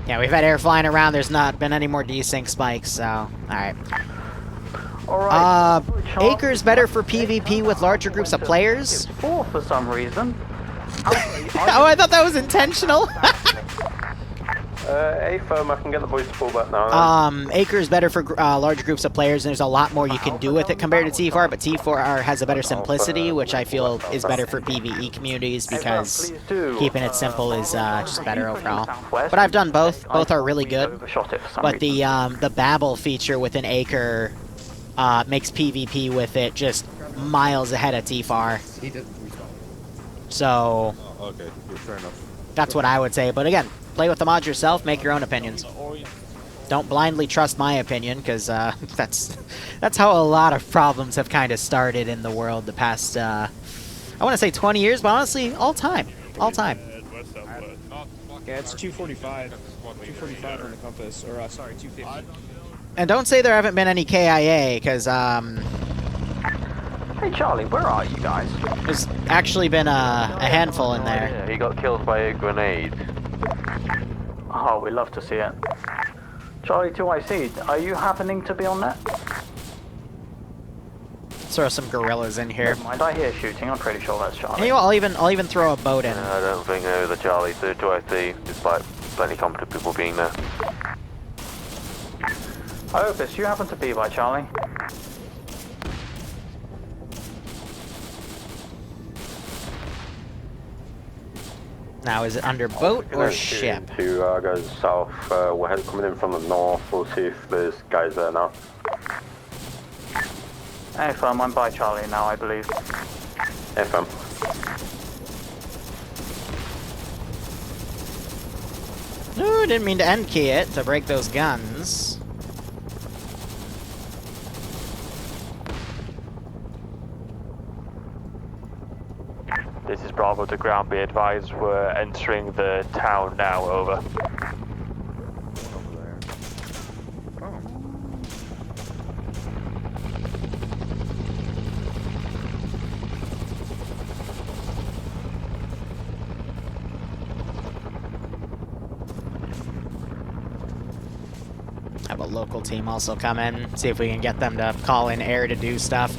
Yeah, we've had air flying around, there's not been any more desync spikes, so... Alright. Acre's better for PvP with larger groups of players? 4 for some reason. Oh, I thought that was intentional! A firm, I can get the boys to pull back now. Acre is better for large groups of players, and there's a lot more you can do with it compared to T4, but T4R has a better simplicity, which I feel is better for PvE communities, because keeping it simple is just better overall. But I've done both. Both are really good. But the Babel feature within Acre makes PvP with it just miles ahead of T4. So... okay, fair enough. That's what I would say, but again, play with the mod yourself, make your own opinions. Don't blindly trust my opinion, because that's how a lot of problems have kind of started in the world the past, I want to say 20 years, but honestly, all time. All time. Yeah, it's 245. 245 on the compass, or sorry, 250. And don't say there haven't been any KIA, because, Hey Charlie, where are you guys? There's actually been a handful in there. Yeah, he got killed by a grenade. Oh, we love to see it. Charlie 2IC, are you happening to be on that? Let's throw some gorillas in here. Never mind, I hear shooting, I'm pretty sure that's Charlie. Hey, I'll even throw a boat in. I don't think they're the Charlie, so 2IC, despite plenty competent people being there. Opus, you happen to be by Charlie? Now, is it under boat or ship? Two guys south. We're coming in from the north. We'll see if there's guys there now. Hey, firm, I'm by Charlie now, I believe. FM. No, didn't mean to end key it to break those guns. This is Bravo to ground, be advised, we're entering the town now, over. Have a local team also come in, see if we can get them to call in air to do stuff.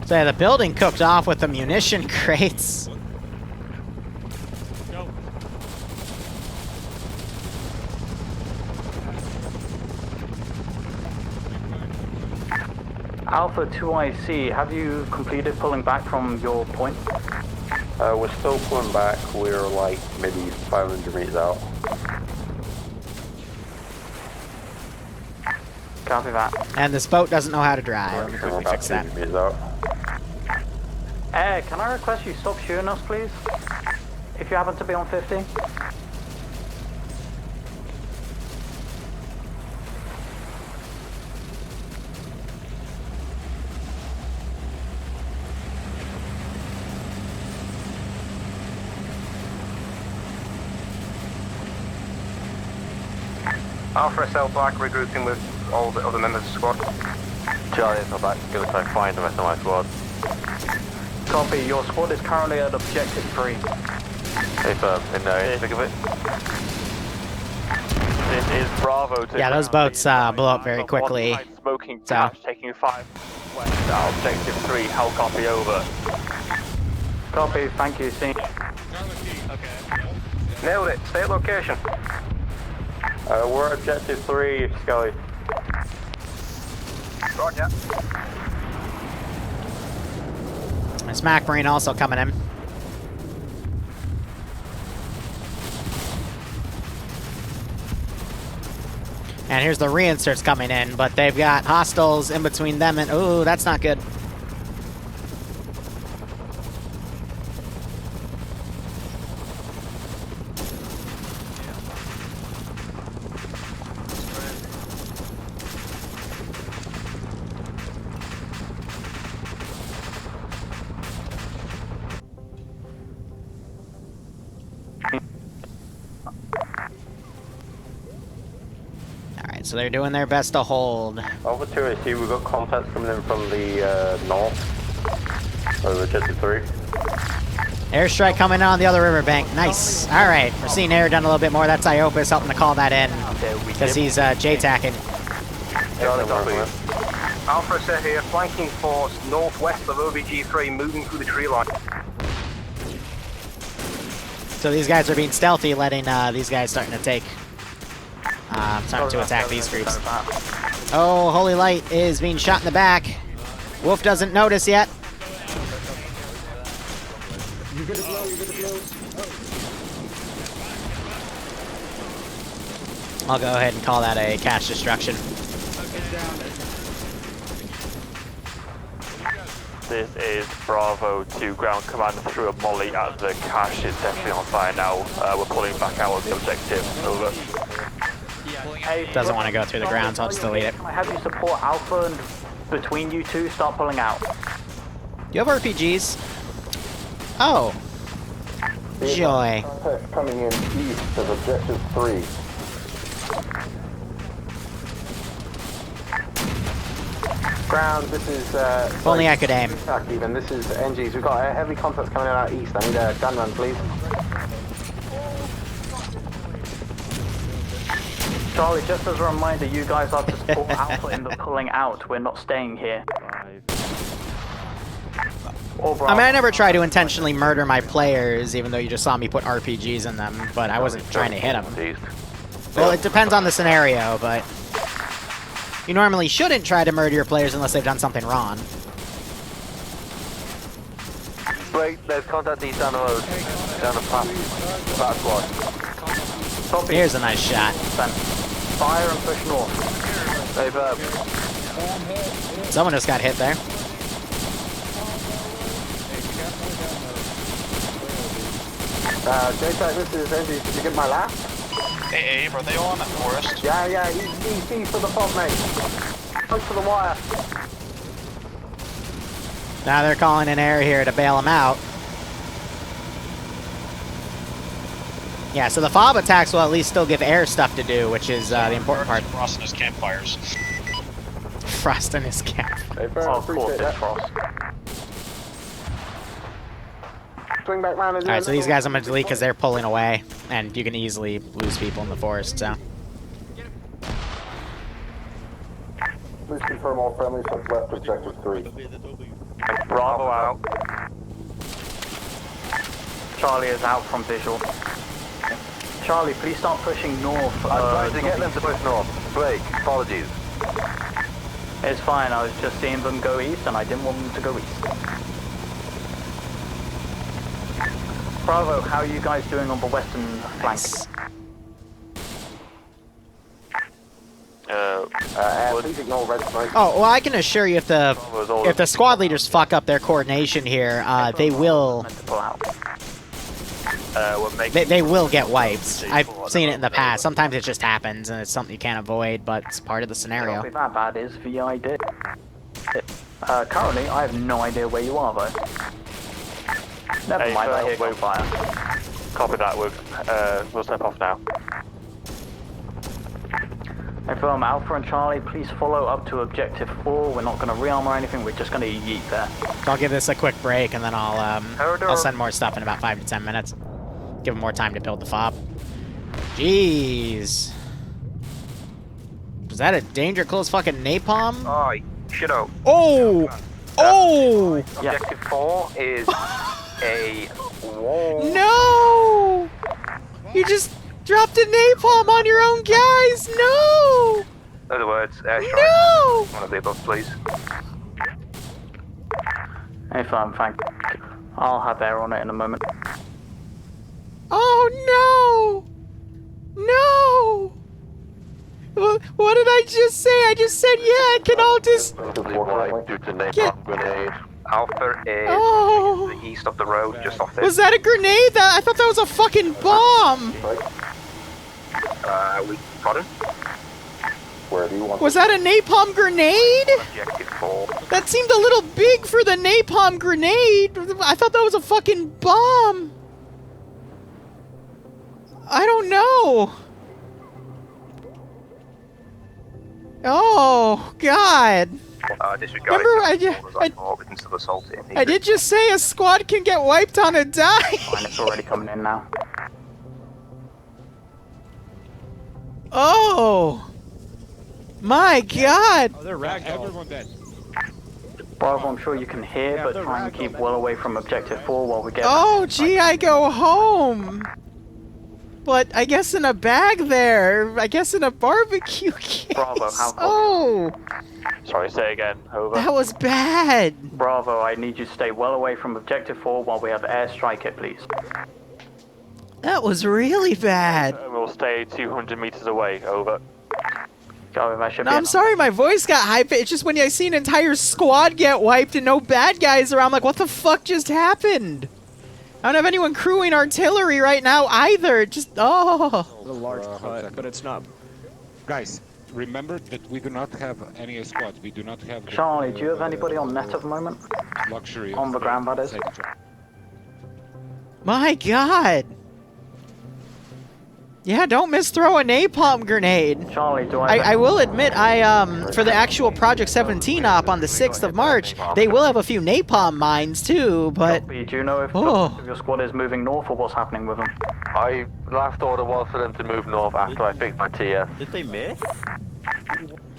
So yeah, the building cooked off with the munition crates. Alpha 2IC, have you completed pulling back from your point? We're still pulling back. We're like maybe 500 meters out. Copy that. And this boat doesn't know how to drive. Let me quickly fix that. Air, can I request you stop shooting us, please? If you happen to be on 50. Alpha SL back, regrouping with all the other members of the squad. Charlie SL back, gonna try and find the rest of my squad. Copy, your squad is currently at objective 3. Hey firm, in the thick of it. This is Bravo to... Yeah, those boats blow up very quickly. Smoking cash, taking 5 west out, objective 3, how copy over? Copy, thank you, see. Nailed it, stay at location. We're at objective 3, Scully. Roger. Smack Marine also coming in. And here's the reinserts coming in, but they've got hostiles in between them and... Ooh, that's not good. Alright, so they're doing their best to hold. Over 2AC, we've got contacts coming in from the north. Over objective 3. Airstrike coming in on the other riverbank. Nice. Alright, we're seeing air done a little bit more. That's Iopus helping to call that in. Because he's J-tacking. Alpha set here, flanking force northwest of OBG3, moving through the tree line. So these guys are being stealthy, letting these guys starting to take... starting to attack these groups. Oh, Holy Light is being shot in the back. Wolf doesn't notice yet. You're gonna blow, you're gonna blow. I'll go ahead and call that a cache destruction. This is Bravo to ground command through a molly at the cache. It's definitely on fire now. We're pulling back out of the objective. Over. Doesn't want to go through the ground, so I'll just delete it. Can I have you support Alpha and between you two start pulling out? You have RPGs? Oh. Joy. Coming in east of objective 3. Ground, this is If only I could aim. Even this is NGs. We've got heavy contacts coming in out east. I need a gun run, please. Charlie, just as a reminder, you guys are to support Alpha in the pulling out. We're not staying here. I mean, I never try to intentionally murder my players, even though you just saw me put RPGs in them, but I wasn't trying to hit them. Well, it depends on the scenario, but you normally shouldn't try to murder your players unless they've done something wrong. Wait, there's contact east down the road. Down the path. That squad. Here's a nice shot. Fire and push north. They've, Someone just got hit there. J-Tech, this is NG. Did you get my last? Hey, Abe, are they all in the forest? Yeah, east for the FOB, mate. Close to the wire. Now they're calling in air here to bail them out. Yeah, so the FOB attacks will at least still give air stuff to do, which is the important part. Frost and his campfires. Frost and his camp. Hey, Frost, appreciate that. Frost. Swing back round and Alright, so these guys I'm gonna delete because they're pulling away, and you can easily lose people in the forest, so. Please confirm all friendlies have left objective 3. Bravo out. Charlie is out from visual. Charlie, please start pushing north. I'm trying to get them to push north. Blake, apologies. It's fine, I was just seeing them go east and I didn't want them to go east. Bravo, how are you guys doing on the western flank? Please ignore red smoke. Oh, well, I can assure you if the squad leaders fuck up their coordination here, they will... They will get wiped. I've seen it in the past. Sometimes it just happens, and it's something you can't avoid, but it's part of the scenario. Not that bad is VID. Currently, I have no idea where you are, though. Never mind, I hear gunfire. Copy that, we'll step off now. Confirm Alpha and Charlie, please follow up to objective 4. We're not going to rearm or anything, we're just going to yeet there. I'll give this a quick break, and then I'll send more stuff in about 5 to 10 minutes. Give them more time to build the FOB. Jeez. Was that a danger close fucking napalm? Oh, shit out. Oh! Oh! Objective 4 is a wall. No! You just dropped a napalm on your own guys! No! In other words, no! One of the above, please. Hey, fine, thank you. I'll have air on it in a moment. Oh no! No! What did I just say? I just said, yeah, I can all just... Alpha is Oh. to the east of the road, just off this. Was that a grenade? I thought that was a fucking bomb! Pardon? Where do you want? Was that a napalm grenade? Objective 4. That seemed a little big for the napalm grenade. I thought that was a fucking bomb. I don't know. Oh, God. Disregard. Remember, I did just say a squad can get wiped on a dime. Fine, it's already coming in now. Oh. My God. Oh, they're ragdoll. Everyone dead. Bravo, I'm sure you can hear, but try and keep well away from objective 4 while we get... Oh, gee, I go home. But I guess in a bag there. I guess in a barbecue case. Bravo, how Oh. Sorry, say again. Over. That was bad. Bravo, I need you to stay well away from objective 4 while we have airstrike it, please. That was really bad. We'll stay 200 meters away. Over. That should be I'm sorry my voice got high pitched. It's just when I see an entire squad get wiped and no bad guys around, I'm like, what the fuck just happened? I don't have anyone crewing artillery right now either. Just, oh. A large cut, but it's not. Guys, remember that we do not have any squads. We do not have... Charlie, do you have anybody on net at the moment? Luxury. On the ground, that is. My God. Yeah, don't misthrow a napalm grenade. Charlie, do I will admit, for the actual Project 17 op on the 6th of March, they will have a few napalm mines too, but... Do you know if your squad is moving north or what's happening with them? Last order was for them to move north after I fixed my TF. Did they miss?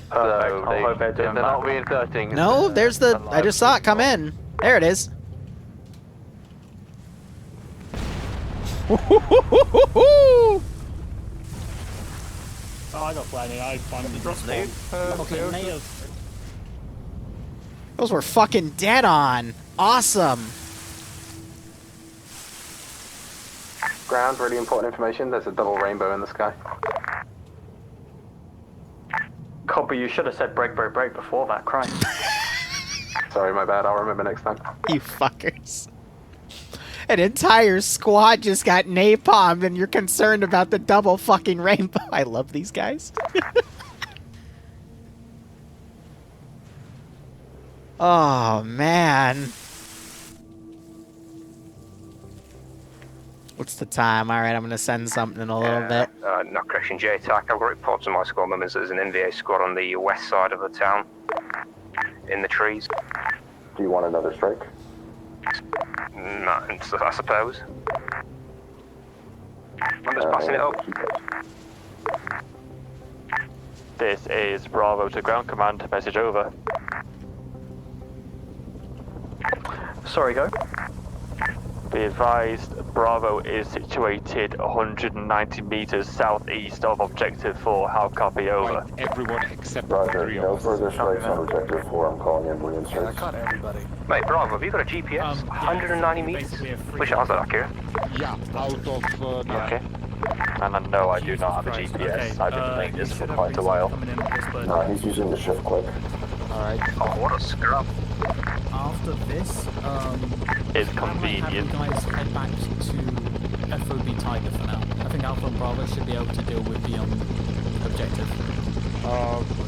I hope they're doing they're not reinserting. No, there's the... I just saw it come in. There it is. Oh, I got planning. I'm Those were fucking dead on. Awesome. Ground, really important information. There's a double rainbow in the sky. Copy, you should have said break, break, break before that, Christ. Sorry, my bad. I'll remember next time. You fuckers. An entire squad just got napalmed and you're concerned about the double fucking rainbow. I love these guys. Oh, man. What's the time? Alright, I'm going to send something in a little bit. Not crashing J-Tac. I've got reports of my squad members. There's an NVA squad on the west side of the town. In the trees. Do you want another strike? I suppose. I'm just passing it up. This is Bravo to ground command. Message over. Sorry, go. Be advised, Bravo is situated 190 meters southeast of Objective 4. How copy? Over. Everyone except Roger, no further strikes on Objective 4. I'm calling in reinserts. I caught everybody. Mate, Bravo, have you got a GPS? 190 meters? Wish I was that accurate. Yeah, out of... Okay. And I know I do not have a GPS. I've been playing this for quite a while. He's using the shift click. Alright. Oh, what a scrub. After this, It's how about you convenient. guys head back to FOB Tiger for now? I think Alpha and Bravo should be able to deal with the objective.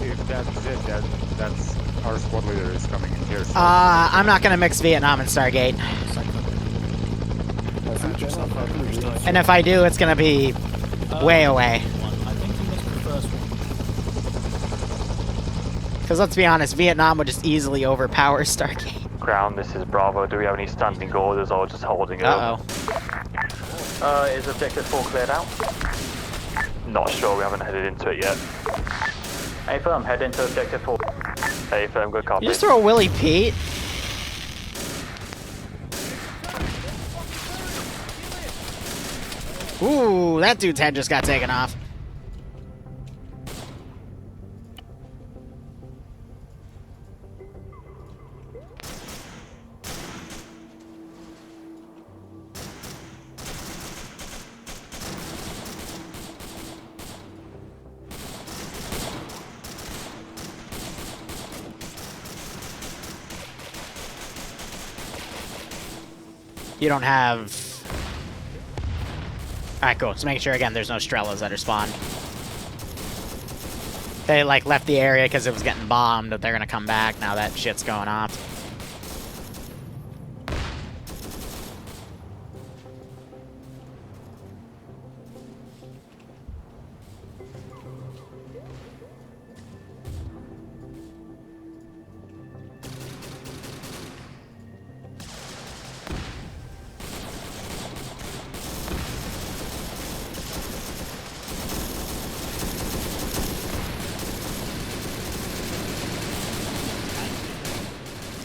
If that's it, that's our squad leader is coming in here. So. I'm not gonna mix Vietnam and Stargate. And if I do, it's gonna be way away. I think you missed the first one. Because let's be honest, Vietnam would just easily overpower Stargate. Ground, this is Bravo. Do we have any standing orders or just holding it over? Is Objective 4 cleared out? Not sure, we haven't headed into it yet. A firm, head into Objective 4. A firm, good copy. You just throw a Willie Pete? Ooh, that dude's head just got taken off. You don't have... Alright, cool. Just making sure, again, there's no Strellas that are spawned. They, like, left the area because it was getting bombed, but they're gonna come back now that shit's going off.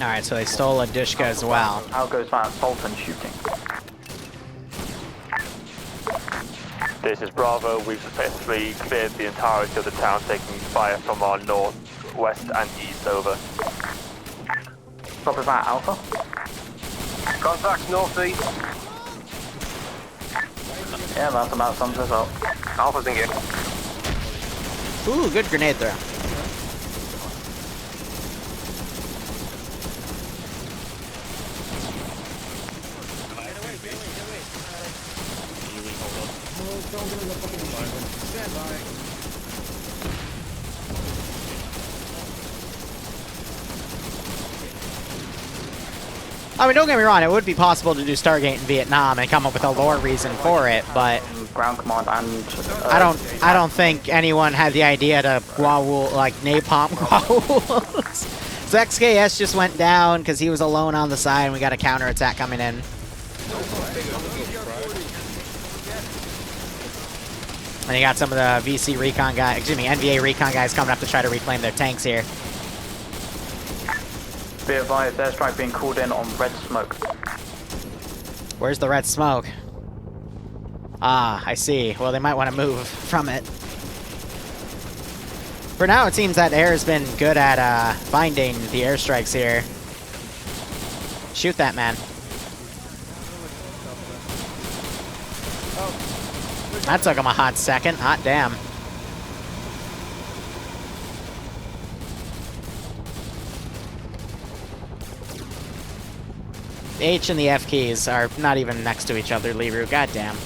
Alright, so they stole a Dushka as well. How goes that Sultan shooting? This is Bravo. We've successfully cleared the entirety of the town, taking fire from our north, west, and east. Over. Copy that, Alpha. Contacts northeast. Yeah, that's about sums us up. Alpha's in here. Ooh, good grenade throw. I mean, don't get me wrong, it would be possible to do Stargate in Vietnam and come up with a lore reason for it, but ground command and I don't think anyone had the idea to Guawool, like napalm Guawools. So XKS just went down because he was alone on the side and we got a counterattack coming in. And you got some of the VC recon guys, excuse me, NVA recon guys coming up to try to reclaim their tanks here. Be advised, airstrike being called in on red smoke. Where's the red smoke? Ah, I see. Well, they might want to move from it. For now, it seems that air has been good at finding the airstrikes here. Shoot that man. That took him a hot second. Hot damn. The H and the F keys are not even next to each other, Liru. Goddamn.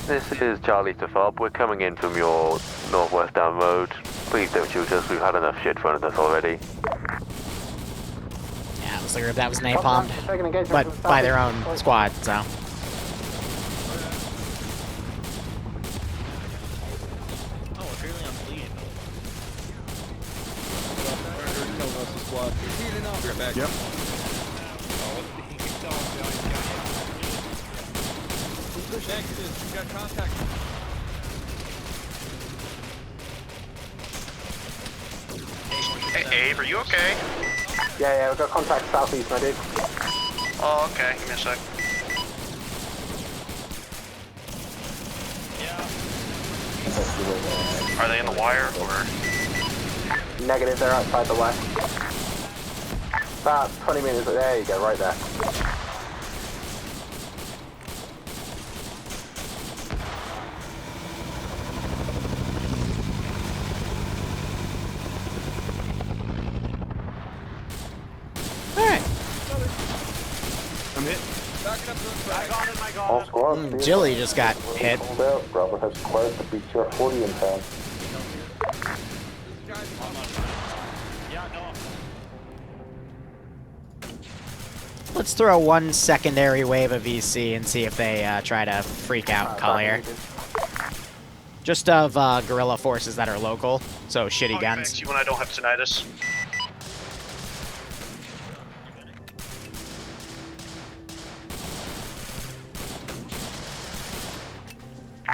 This is Charlie to FOB. We're coming in from your northwest down road. Please don't shoot us. We've had enough shit thrown at us already. Yeah, it was the group that was napalmed, but by their own squad, so. back. Yep. Exodus, we got contact. Hey, Abe, are you okay? Yeah, we've got contact southeast, my dude. Oh, okay. Give me a sec. Are they in the wire or? Negative, they're outside the west. About 20 meters, there you go, right there. I'm hit. All squad. Jilly just got hit. Bravo has squared to beat your 40 in town. Let's throw one secondary wave of VC and see if they try to freak out Collier. Just of guerrilla forces that are local, so shitty guns. You when I don't have tinnitus.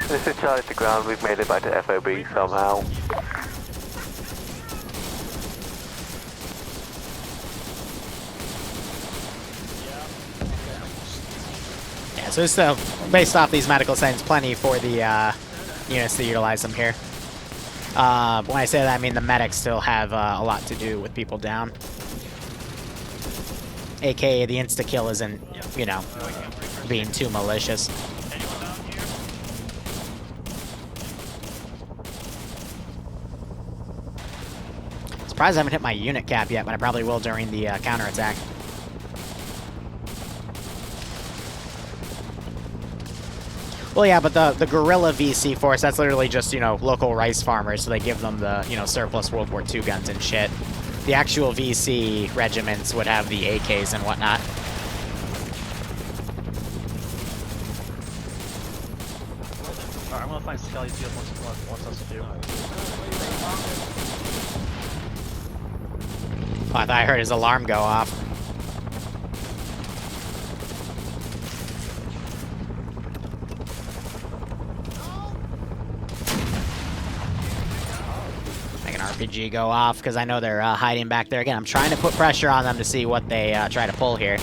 This is Charlie to ground, we've made it back to FOB somehow. Yeah, so it's based off these medical signs, plenty for the units to utilize them here. When I say that, I mean the medics still have a lot to do with people down. AKA the insta-kill isn't, you know, being too malicious. Surprised I haven't hit my unit cap yet, but I probably will during the counterattack. Well, yeah, but the guerrilla VC force, that's literally just, you know, local rice farmers, so they give them the, you know, surplus World War II guns and shit. The actual VC regiments would have the AKs and whatnot. Alright, I'm gonna find Skelly Field wants us to do. Oh, I thought I heard his alarm go off. Make an RPG go off, because I know they're hiding back there. Again, I'm trying to put pressure on them to see what they try to pull here.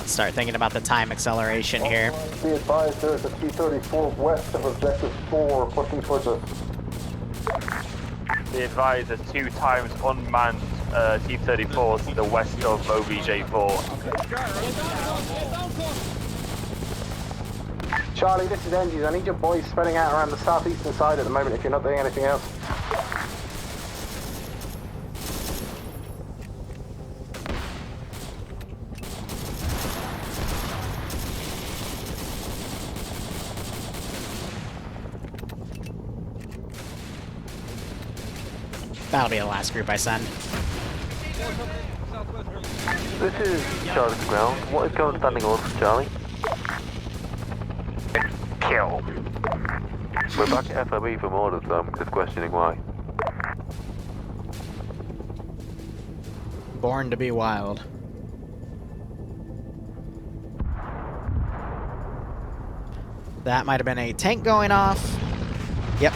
Start thinking about the time acceleration here. Be advised, there's a T-34 west of objective 4 pushing towards us. Be advised, there's 2 times unmanned T-34s to the west of OBJ4. Charlie, this is Engines. I need your boys spreading out around the southeastern side at the moment if you're not doing anything else. That'll be the last group I send. This is Charlie to ground. What is current standing orders for Charlie? Kill. We're back at FOB from orders, so I'm just questioning why. Born to be wild. That might have been a tank going off. Yep.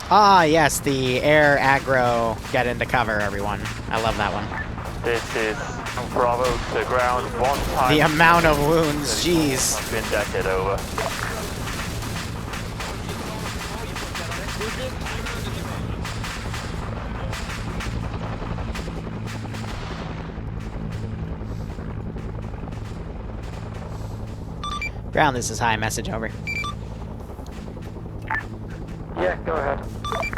Ah, yes, the air aggro, get into cover, everyone. I love that one. This is Bravo to ground 1 time. The amount of wounds, jeez. I've been decked over. Ground, this is high, message over. Yeah, go ahead.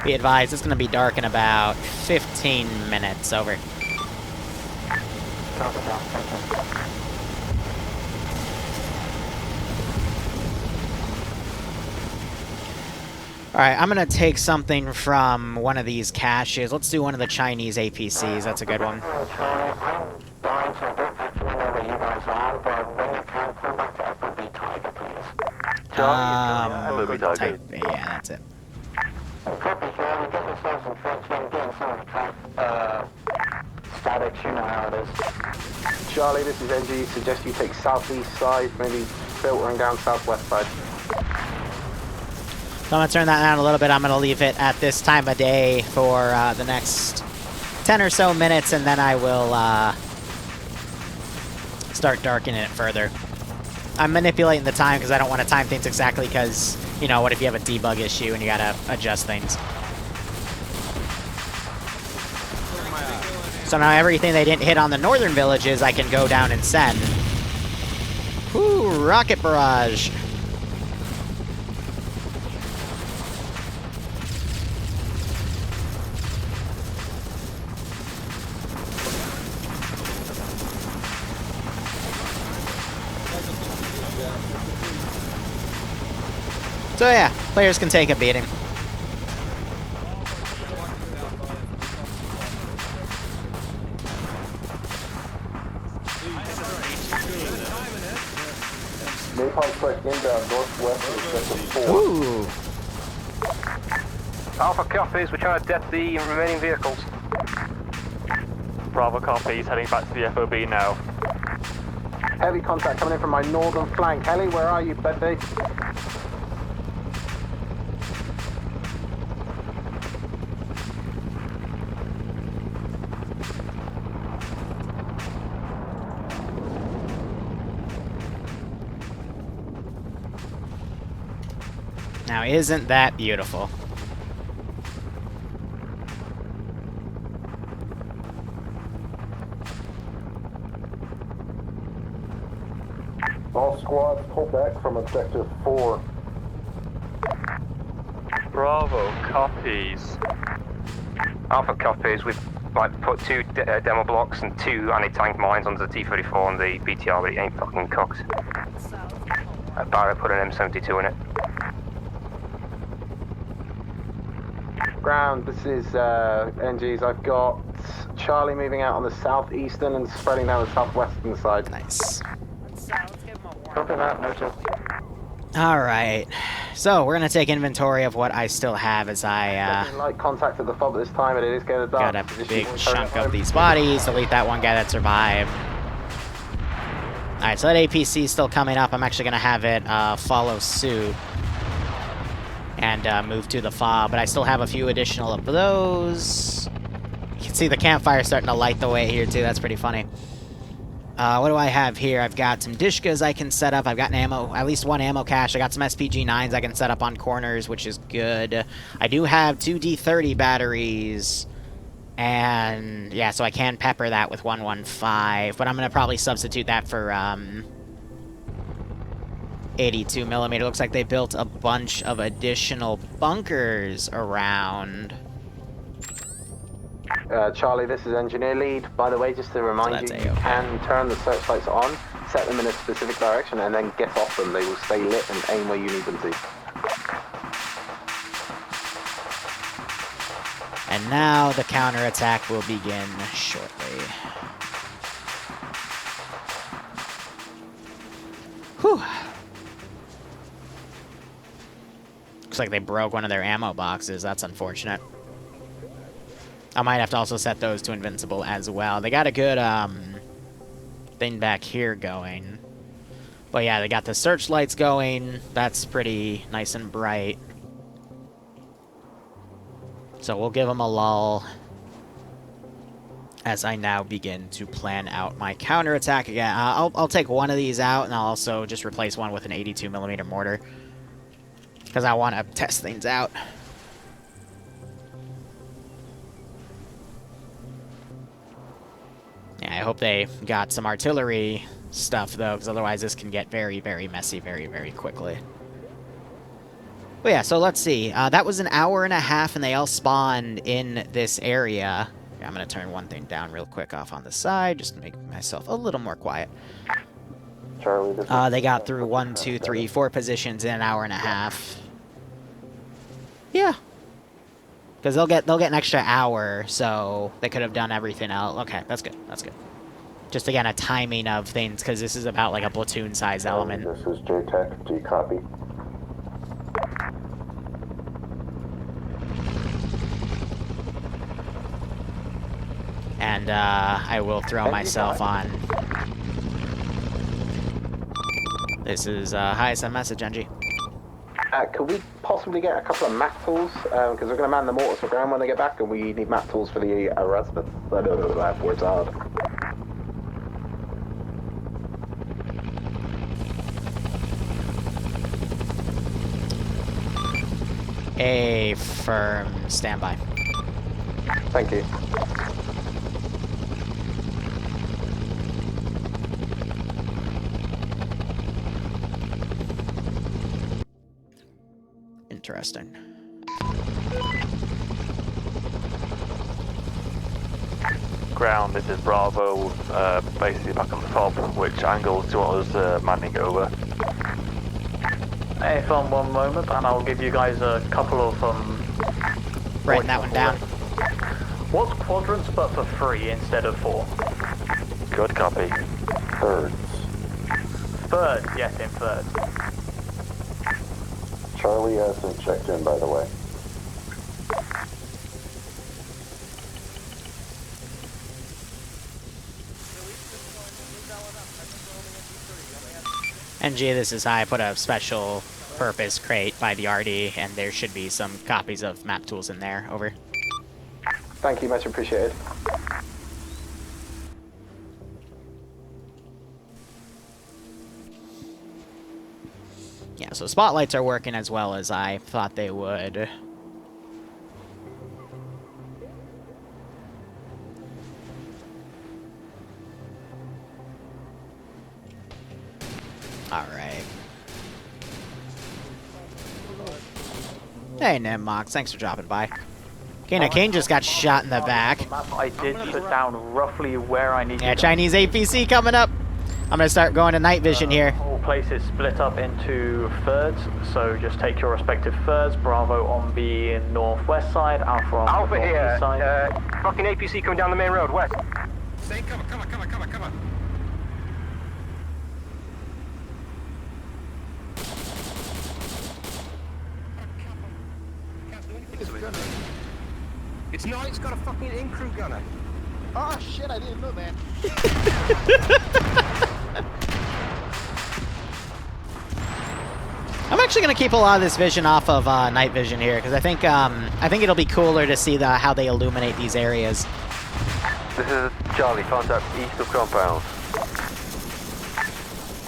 Be advised, it's going to be dark in about 15 minutes. Over. Alright, I'm going to take something from one of these caches. Let's do one of the Chinese APCs. That's a good one. Fine, so I don't actually know where you guys are, but when you can, come back to FOB Tiger, please. Type, yeah, that's it. Copy, sir. We get yourself some Frenchmen, getting some attack. Statics, you know how it is. Charlie, this is NG. Suggest you take southeast side, maybe filtering down southwest side. So I'm going to turn that down a little bit. I'm going to leave it at this time of day for the next 10 or so minutes, and then I will start darkening it further. I'm manipulating the time because I don't want to time things exactly because, you know, what if you have a debug issue and you got to adjust things. So now everything they didn't hit on the northern villages, I can go down and send. Ooh, rocket barrage. So yeah, players can take a beating. Napalm quick inbound northwest of sector 4. Ooh. Alpha copies, we're trying to depth the remaining vehicles. Bravo copies, heading back to the FOB now. Heavy contact coming in from my northern flank. Heli, where are you, buddy? Now, isn't that beautiful? All squads pull back from objective 4. Bravo copies. Alpha copies, we've put 2 demo blocks and 2 anti-tank mines onto the T-34 and the BTR, but it ain't fucking cooked. Barry put an M72 in it. Ground, this is NGs. I've got Charlie moving out on the southeastern and spreading down the southwestern side. Nice. Copy that, noted. Alright. So, we're going to take inventory of what I still have as I light contact at the FOB at this time, but it is getting dark. got a big chunk of these bodies. Delete that one guy that survived. Alright, so that APC is still coming up. I'm actually going to have it follow suit and move to the FOB, but I still have a few additional of those. You can see the campfire starting to light the way here, too. That's pretty funny. What do I have here? I've got some Dishkas I can set up. I've got an ammo, at least one ammo cache. I got some SPG-9s I can set up on corners, which is good. I do have 2 D30 batteries. And, yeah, so I can pepper that with 115. But I'm going to probably substitute that for 82mm. Looks like they built a bunch of additional bunkers around. Charlie, this is Engineer Lead. By the way, just to remind you, you can turn the searchlights on, set them in a specific direction, and then get off them. They will stay lit and aim where you need them to. And now the counterattack will begin shortly. Whew. Looks like they broke one of their ammo boxes. That's unfortunate. I might have to also set those to invincible as well. They got a good thing back here going. But yeah, they got the searchlights going. That's pretty nice and bright. So we'll give them a lull as I now begin to plan out my counterattack again. I'll take one of these out, and I'll also just replace one with an 82mm mortar, because I want to test things out. Yeah, I hope they got some artillery stuff, though, because otherwise this can get very, very messy very, very quickly. But yeah, so let's see. That was an hour and a half, and they all spawned in this area. Here, I'm going to turn one thing down real quick off on the side, just to make myself a little more quiet. Charlie, they got through 1, 2, 3, 4 positions in an hour and a half. Yeah. Because they'll get an extra hour, so they could have done everything else. Okay, that's good. That's good. Just again, a timing of things, because this is about like a platoon size element. This is JTech. Do you copy? And I will throw myself on. This is highest on message, NG. Could we possibly get a couple of map tools? Because we're going to man the mortars for ground when they get back, and we need map tools for the Erasmus. That word's hard. A firm standby. Thank you. Interesting. Ground, this is Bravo, basically back on the FOB. Which angles do you want us manning over? Hey, on one moment, and I'll give you guys a couple of writing that one down. What's quadrants but for 3 instead of 4? Good copy. Thirds. Thirds, yes, in thirds. Charlie hasn't checked in, by the way. NG, this is I put a special purpose crate by the RD, and there should be some copies of map tools in there. Over. Thank you, much appreciated. Yeah, so spotlights are working as well as I thought they would. Alright. Hey, Nimmox, thanks for dropping by. Kane just got shot in the back. I did put down roughly where I need to go. Chinese APC coming up. I'm gonna start going to night vision here. The whole place is split up into thirds, so just take your respective thirds. Bravo on the northwest side, Alpha on the northeast side. Fucking APC coming down the main road, west. Stay, come on. It's not, it's got a fucking in-crew gunner. Oh shit, I didn't know that. I'm actually gonna keep a lot of this vision off of night vision here, because I think it'll be cooler to see how they illuminate these areas. This is Charlie, contact east of compound.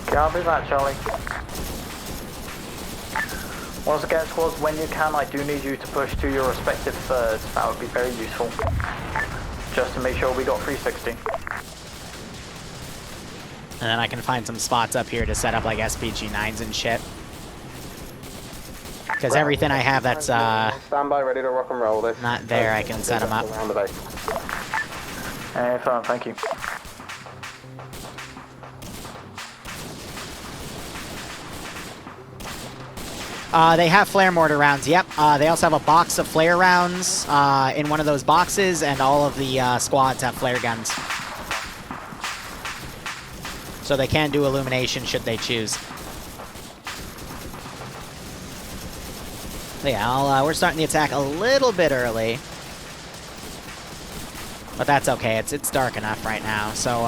Copy that, Charlie. Once again, squads, when you can, I do need you to push to your respective thirds. That would be very useful. Just to make sure we got 360. And then I can find some spots up here to set up like SPG-9s and shit. Because everything I have that's stand by, ready to rock and roll this. Not there, I can set them up. Around the base. Fine, thank you. They have flare mortar rounds, yep. They also have a box of flare rounds in one of those boxes, and all of the squads have flare guns. So they can do illumination should they choose. But yeah, we're starting the attack a little bit early. But that's okay, it's dark enough right now, so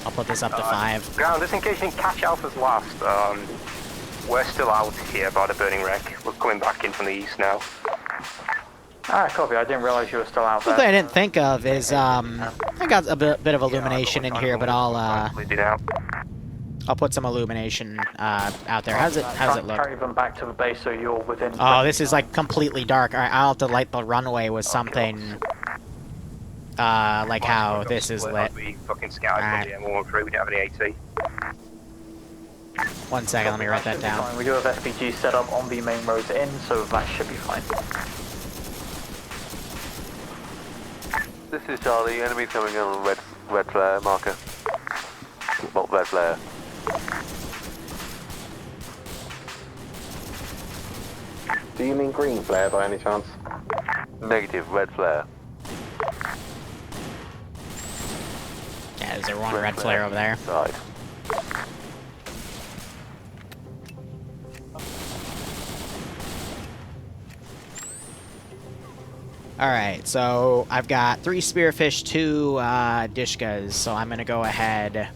I'll put this up to 5. Ground, just in case you didn't catch Alpha's last, we're still out here by the burning wreck. We're coming back in from the east now. Ah, copy. I didn't realize you were still out there. One thing I didn't think of is, I got a bit of illumination in here, but I'll put some illumination out there. How's it look? Carry them back to the base so you're within... Oh, this is like completely dark. Alright, I'll have to light the runway with something like how this is lit. Alright. 1 second, let me write that down. We do have SPG set up on the main roads in, so that should be fine. This is Charlie, enemies coming in on red flare marker. Not red flare. Do you mean green flare by any chance? Negative, red flare. Yeah, there's a one red flare over there. Side. Alright, so I've got 3 spearfish, 2 dishkas, so I'm gonna go ahead.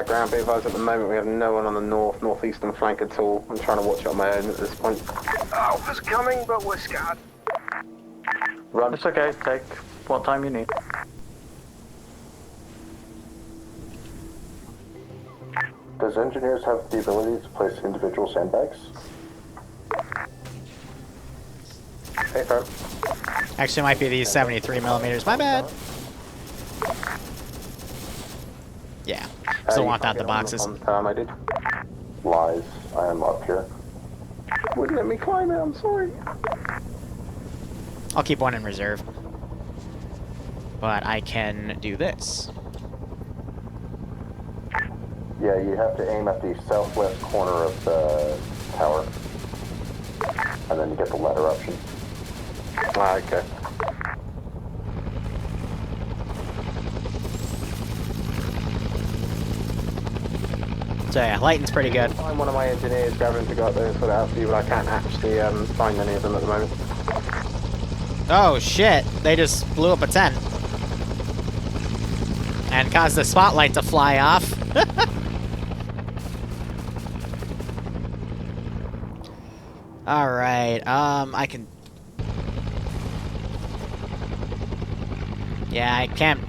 Ground, be advised at the moment we have no one on the northeastern flank at all. I'm trying to watch it on my own at this point. Alpha's coming, but we're scared. Run. It's okay, take what time you need. Does engineers have the ability to place individual sandbags? Hey, bro. Actually, might be these 73 millimeters. My bad. Yeah, still want that the boxes. I did. Lies. I am up here. Wouldn't let me climb it, I'm sorry. I'll keep one in reserve. But I can do this. Yeah, you have to aim at the southwest corner of the tower. And then you get the ladder option. Ah, okay. So yeah, lighting's pretty good. I'm one of my engineers grabbing to go up there and sort it out for you, but I can't actually find any of them at the moment. Oh shit, they just blew up a tent. And caused the spotlight to fly off. Alright, I can... Yeah, I can't...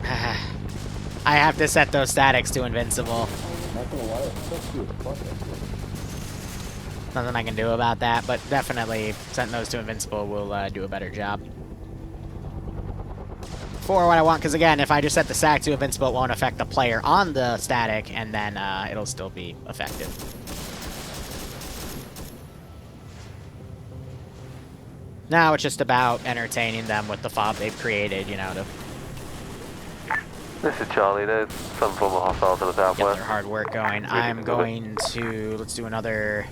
I have to set those statics to invincible. Nothing I can do about that, but definitely setting those to invincible will do a better job. For what I want, because again, if I just set the static to invincible, it won't affect the player on the static, and then it'll still be effective. Now it's just about entertaining them with the FOB they've created, you know, to This is Charlie, there's some form of hostile to the get southwest. their hard work going. I'm going to... Let's do another...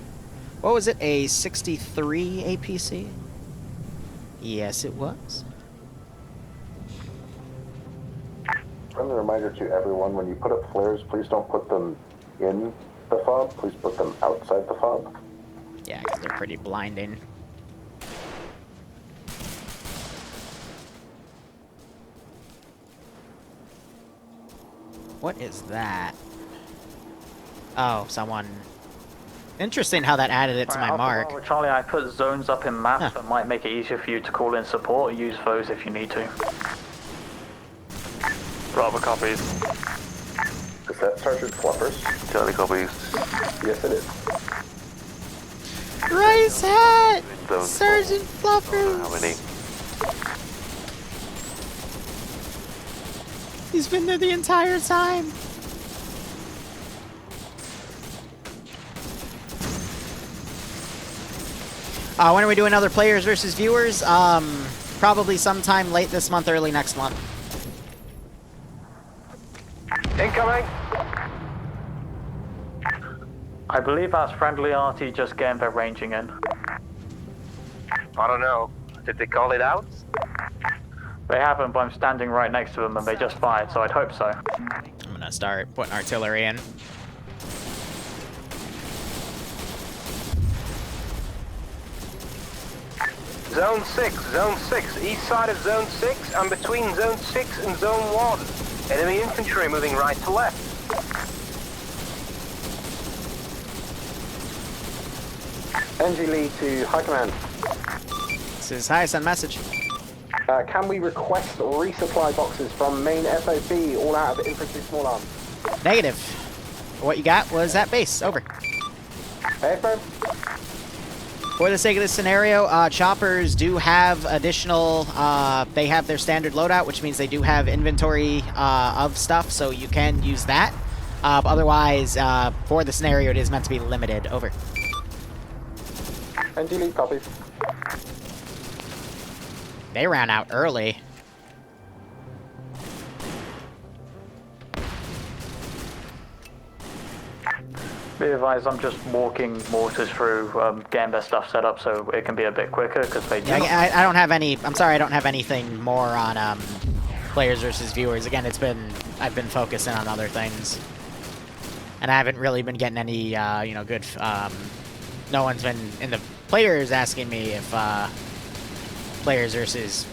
What was it? A 63 APC? Yes, it was. Friendly reminder to everyone, when you put up flares, please don't put them in the FOB, please put them outside the FOB. Yeah, because they're pretty blinding. What is that? Oh, someone... Interesting how that added it to my mark. Well, Charlie, I put zones up in maps that might make it easier for you to call in support. Use those if you need to. Bravo copies. Is that Sergeant Fluffers? Charlie copies. Yes, it is. Rice hat! Zone Sergeant Fluffers! How many? He's been there the entire time. When are we doing other players versus viewers? Probably sometime late this month, early next month. Incoming! I believe that's friendly RT just getting their ranging in. I don't know. Did they call it out? They haven't, but I'm standing right next to them and they just fired, so I'd hope so. I'm gonna start putting artillery in. Zone 6, east side of Zone 6, and between Zone 6 and Zone 1. Enemy infantry moving right to left. NG lead to High Command. This is hi, send message. Can we request resupply boxes from main FOB, all out of infantry small arms? Negative. What you got was at base. Over. Affirm. For the sake of this scenario, choppers do have additional, they have their standard loadout, which means they do have inventory of stuff, so you can use that. But otherwise, for the scenario, it is meant to be limited. Over. NG lead, copy. They ran out early. Be advised, I'm just walking mortars through, getting their stuff set up so it can be a bit quicker, because they do. Yeah, I don't have any. I'm sorry, I don't have anything more on players versus viewers. Again, I've been focusing on other things, and I haven't really been getting any, you know, good. No one's been in the players asking me if players versus.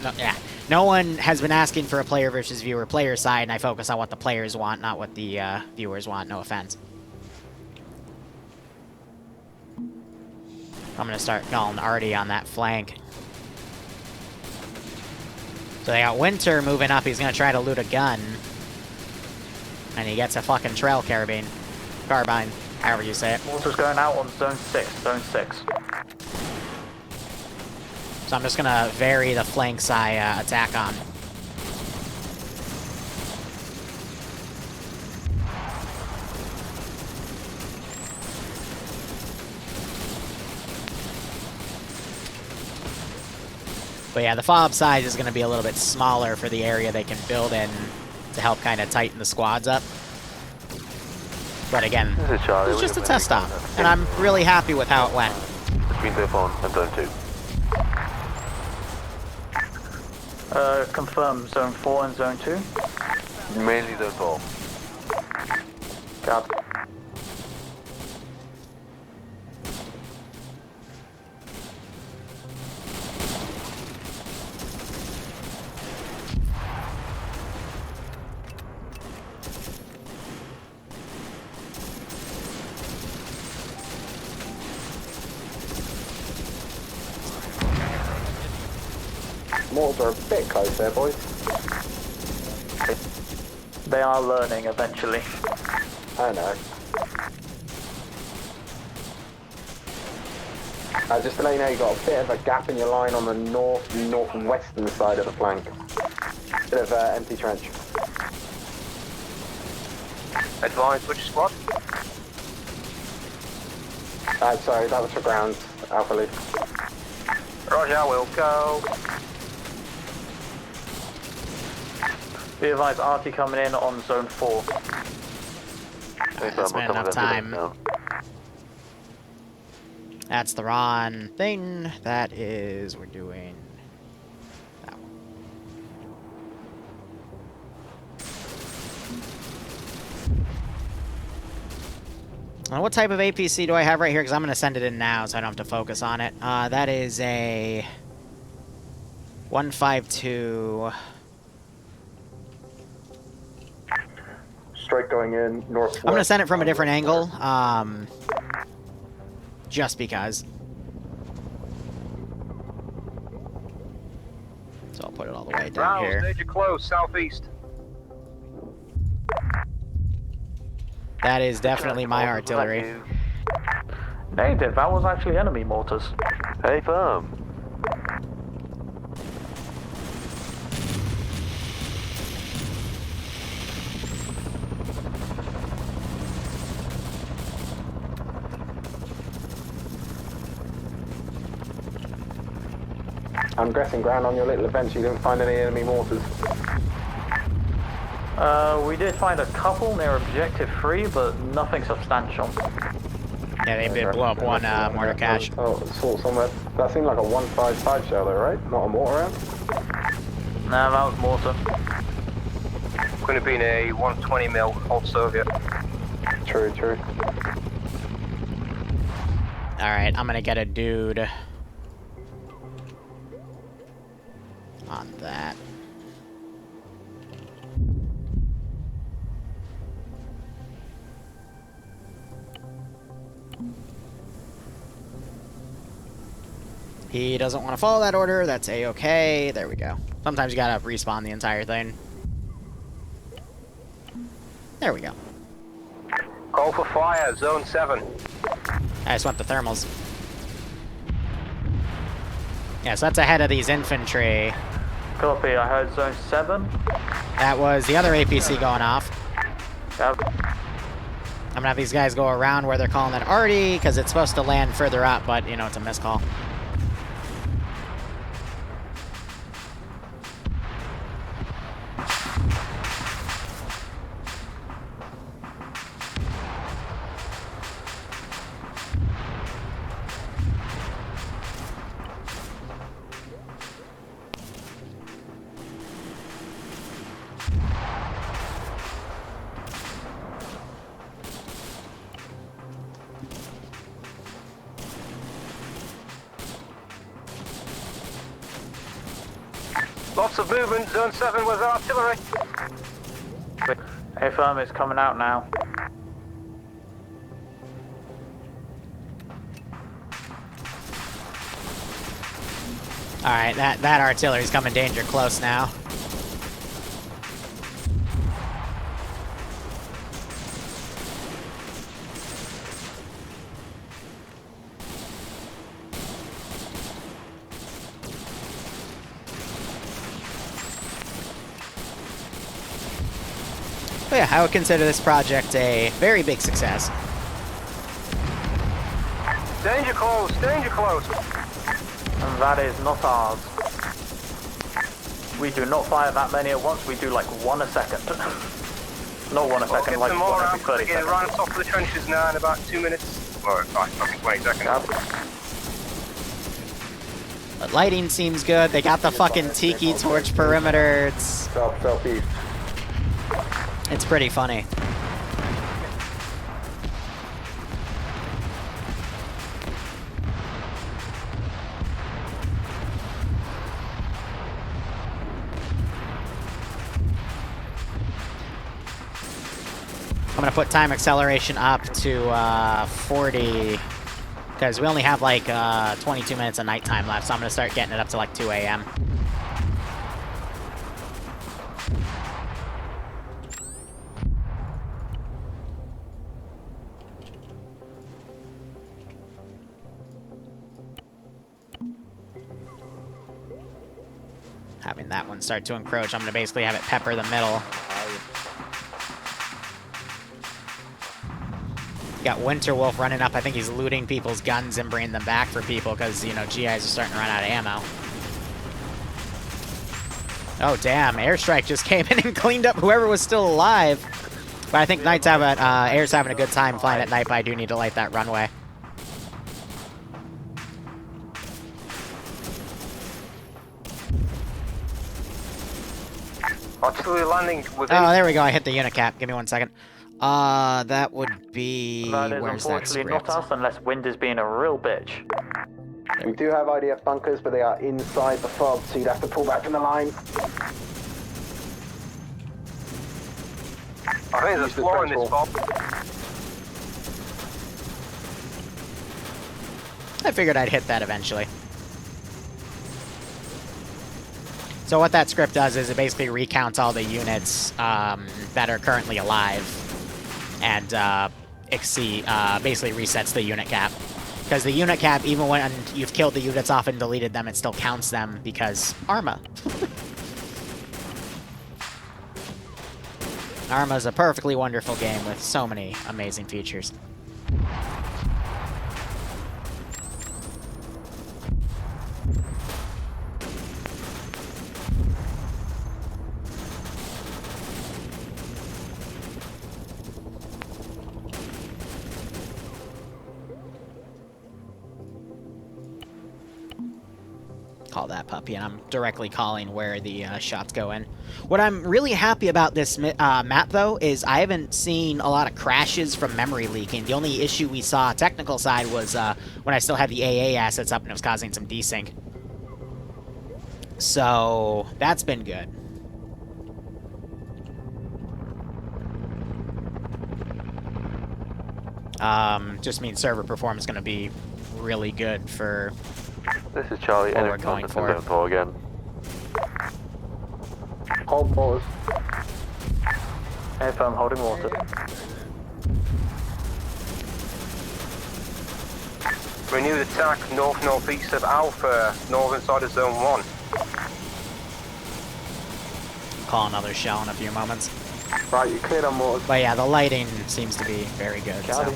No one has been asking for a player versus viewer player side, and I focus on what the players want, not what the viewers want. No offense. I'm gonna start calling Artie on that flank. So they got Winter moving up. He's gonna try to loot a gun. And he gets a fucking trail carbine. However you say it. Mortar's going out on zone 6, zone 6. So I'm just gonna vary the flanks I attack on. But yeah, the FOB size is going to be a little bit smaller for the area they can build in to help kind of tighten the squads up. But again, it's just a test stop, and I'm really happy with how it went. Between zone 4 and zone 2. Confirm zone 4 and zone 2. Mainly zone 4. Got it. Mortars are a bit close there, boys. They are learning eventually. I know. Just to let you know, you've got a bit of a gap in your line on the northwestern side of the flank. Bit of empty trench. Advise, which squad? Sorry, that was for ground, Alpha Lead. Roger, we'll go. Be advised, Artie coming in on zone 4. That's been enough time. That's the wrong thing. That is, we're doing that one. What type of APC do I have right here? Because I'm going to send it in now so I don't have to focus on it. That is a 152... Strike going in, northwest. I'm going to send it from a different angle, just because. So I'll put it all the way down here. Stage are close, southeast. That is definitely my artillery. Negative, that was actually enemy mortars. Hey, firm. I'm guessing ground on your little events you didn't find any enemy mortars. We did find a couple near objective 3, but nothing substantial. Yeah, they did blow up one mortar cache. Oh, assault somewhere. That seemed like a 155 shell though, right? Not a mortar round? No, that was mortar. Could have been a 120mm old Soviet. True. Alright, I'm gonna get a dude on that. He doesn't want to follow that order. That's a-okay. There we go. Sometimes you gotta respawn the entire thing. There we go. Call for fire, zone 7. I just want the thermals. Yeah, so that's ahead of these infantry. Copy, I heard zone 7. That was the other APC going off. Yep. gonna have these guys go around where they're calling that arty, because it's supposed to land further up, but, you know, it's a miscall. Lots of movement, zone 7 with artillery. A firm is coming out now. Alright, that artillery's coming danger close now. But yeah, I would consider this project a very big success. Danger close, danger close. And that is not ours. We do not fire that many at once, we do like one a second. Not one a second, Get like some more one out. every 30 Get seconds. right on top of the trenches now in about 2 minutes. Or, fucking 20 seconds. But lighting seems good. They got the fucking tiki torch perimeter. Southeast. It's pretty funny. I'm gonna put time acceleration up to 40, because we only have like 22 minutes of nighttime left, so I'm gonna start getting it up to like 2 a.m. Having that one start to encroach, I'm gonna basically have it pepper the middle. Got Winterwolf running up. I think he's looting people's guns and bringing them back for people because, you know, GIs are starting to run out of ammo. Oh, damn. Airstrike just came in and cleaned up whoever was still alive. But I think Knight's Air's having a good time flying at night, but I do need to light that runway. Artillery landing within. Oh, there we go. I hit the unit cap. Give me 1 second. That would be... That is Where's that unfortunately script? not us unless Wind is being a real bitch. We do have IDF bunkers, but they are inside the FOB, so you'd have to pull back in the line. I think there's a floor in this FOB. I figured I'd hit that eventually. So what that script does is it basically recounts all the units that are currently alive, and basically resets the unit cap. Because the unit cap, even when you've killed the units off and deleted them, it still counts them because Arma. Arma's a perfectly wonderful game with so many amazing features. Call that puppy, and I'm directly calling where the shots go in. What I'm really happy about this map, though, is I haven't seen a lot of crashes from memory leaking. The only issue we saw technical side was when I still had the AA assets up and it was causing some desync. So that's been good. Just means server performance is going to be really good for... This is Charlie, what we're enemy going contact for. in zone 4 again. Hold mortars. Air firm holding water. Renewed attack north-northeast of Alpha, northern side of zone 1. Call another shell in a few moments. Right, you cleared on mortars. But yeah, the lighting seems to be very good. So.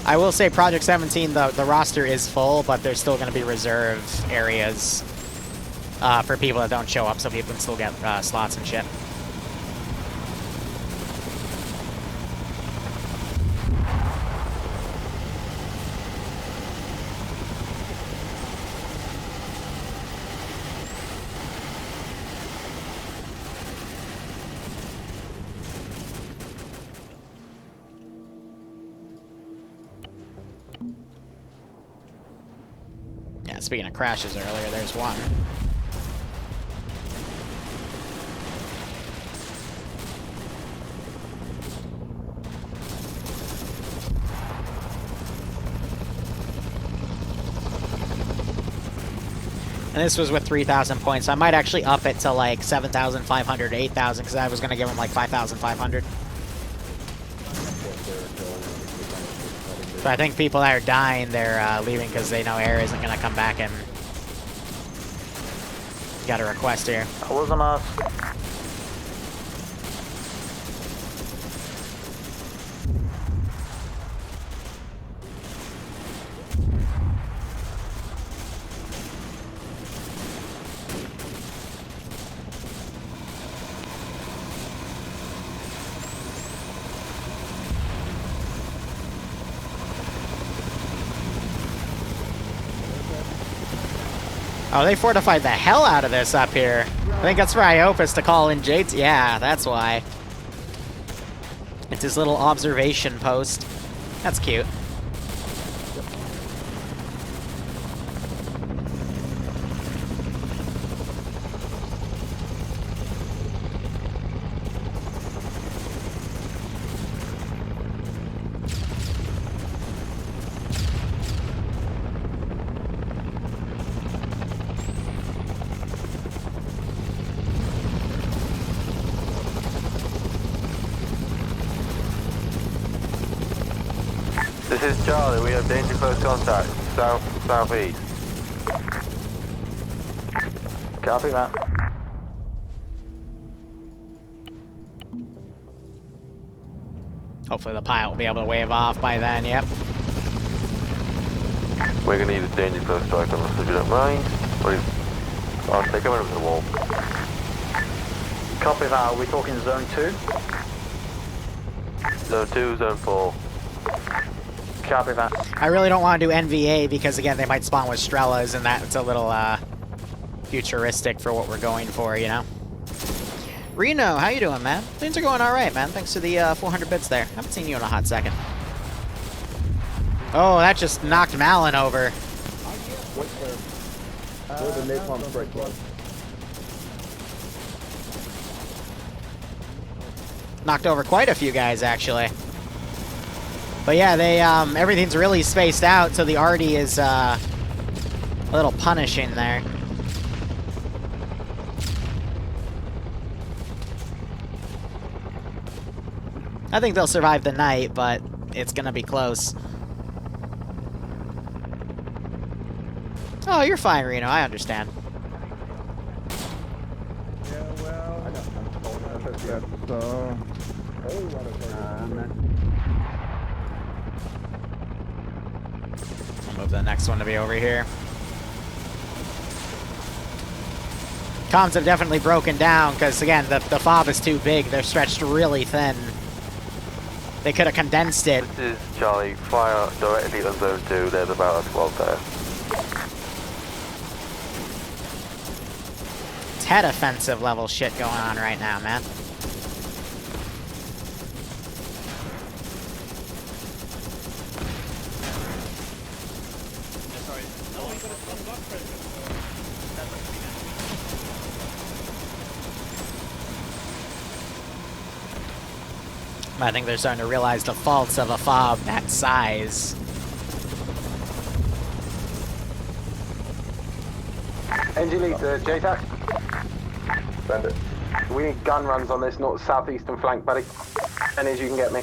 I will say Project 17, the roster is full, but there's still going to be reserve areas for people that don't show up, so people can still get slots and shit. Speaking of crashes earlier, there's one. And this was with 3,000 points. So I might actually up it to like 7,500, 8,000, because I was going to give him like 5,500. So I think people that are dying, they're leaving because they know air isn't going to come back and got a request here. That wasn't us. Oh, they fortified the hell out of this up here. I think that's for Iopus to call in JT. Yeah, that's why. It's his little observation post. That's cute. This is Charlie, we have danger close contact, southeast. Copy that. Hopefully the pilot will be able to wave off by then, yep. We're gonna need a danger close strike on us if you don't mind. Oh, they're coming up to the wall. Copy that, are we talking zone 2? Zone 2, zone 4. Copy that. I really don't want to do NVA because, again, they might spawn with Strellas, and that's a little futuristic for what we're going for, you know? Reno, how you doing, man? Things are going all right, man. Thanks for the 400 bits there. Haven't seen you in a hot second. Oh, that just knocked Malin over. Where the napalm strike was. Knocked over quite a few guys, actually. But yeah, they everything's really spaced out, so the arty is a little punishing there. I think they'll survive the night, but it's gonna be close. Oh, you're fine, Reno. I understand. Yeah, well, I'll move the next one to be over here. Comms have definitely broken down because, again, the FOB is too big. They're stretched really thin. They could have condensed it. This is Charlie, fire directly on zone 2. There's about a 12 there. It's head offensive level shit going on right now, man. I think they're starting to realize the faults of a FOB that size. Engine lead to JTAC. Send it. We need gun runs on this southeastern flank, buddy. Any as you can get me.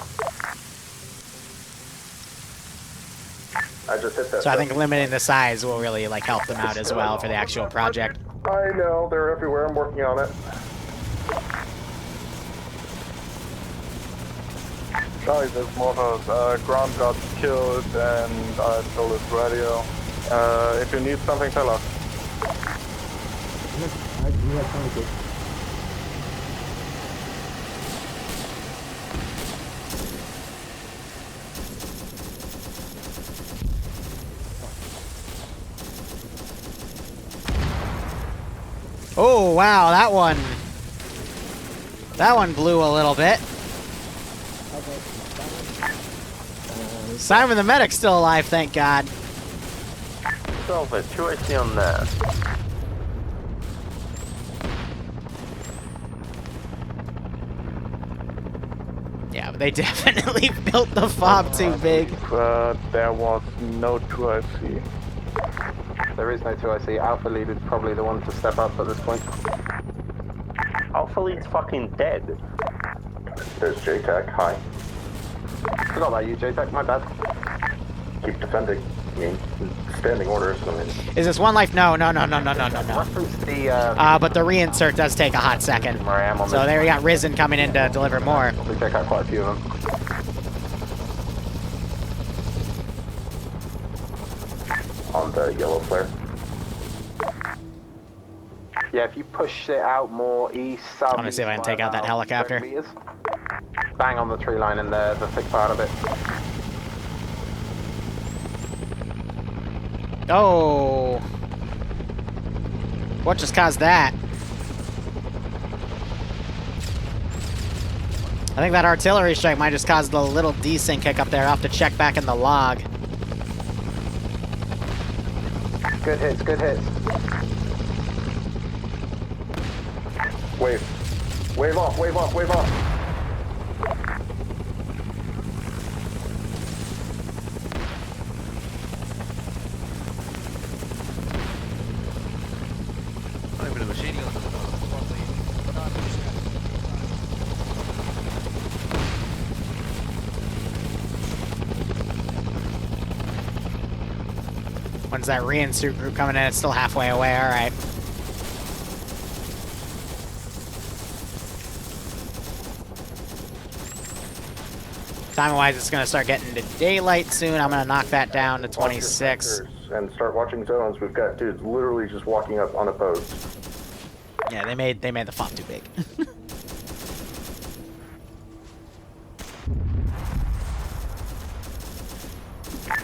I just hit that. So I think limiting the size will really like help them out as well for the actual project. I know, they're everywhere. I'm working on it. Guys, there's mortars. Grant got killed and I stole his radio. If you need something, tell us. Oh wow, that one blew a little bit. Simon the medic's still alive, thank God. Salvage, 2 AC on there. Yeah, but they definitely built the FOB too big. There was no 2 IC. There is no 2IC. Alpha lead is probably the one to step up at this point. Alpha lead's fucking dead. There's JTAC. Hi. Forgot about you, JTAC. My bad. Keep defending. I mean, standing orders. I mean. Is this one life? No. Reference the, but the reinsert does take a hot second. So there we got Risen coming in to deliver more. We take out quite a few of them. On the yellow flare. Yeah, if you push it out more east, south. I want to see if I can take out that helicopter. Bang on the tree line in the thick part of it. Oh. What just caused that? I think that artillery strike might just cause a little desync kick up there. I'll have to check back in the log. Good hits, good hits. Wave. Wave off, wave off, wave off. When's that reinsert group coming in? It's still halfway away, alright. Time-wise, it's going to start getting to daylight soon. I'm going to knock that down to 26. And start watching zones. We've got dudes literally just walking up unopposed. Yeah, they made the FOB too big.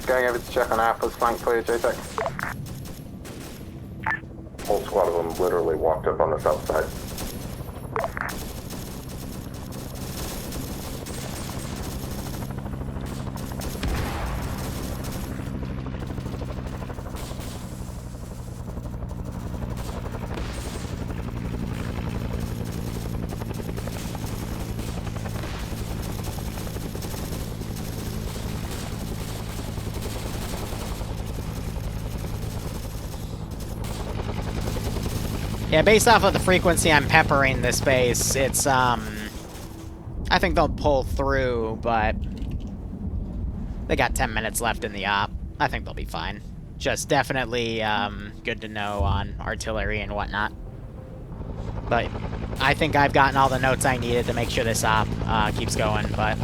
Going over to check on Alpha's flank for you, JTAC. Whole squad of them literally walked up on the south side. Yeah, based off of the frequency I'm peppering this base, it's, I think they'll pull through, but they got 10 minutes left in the op. I think they'll be fine. Just definitely, good to know on artillery and whatnot. But I think I've gotten all the notes I needed to make sure this op, keeps going, but...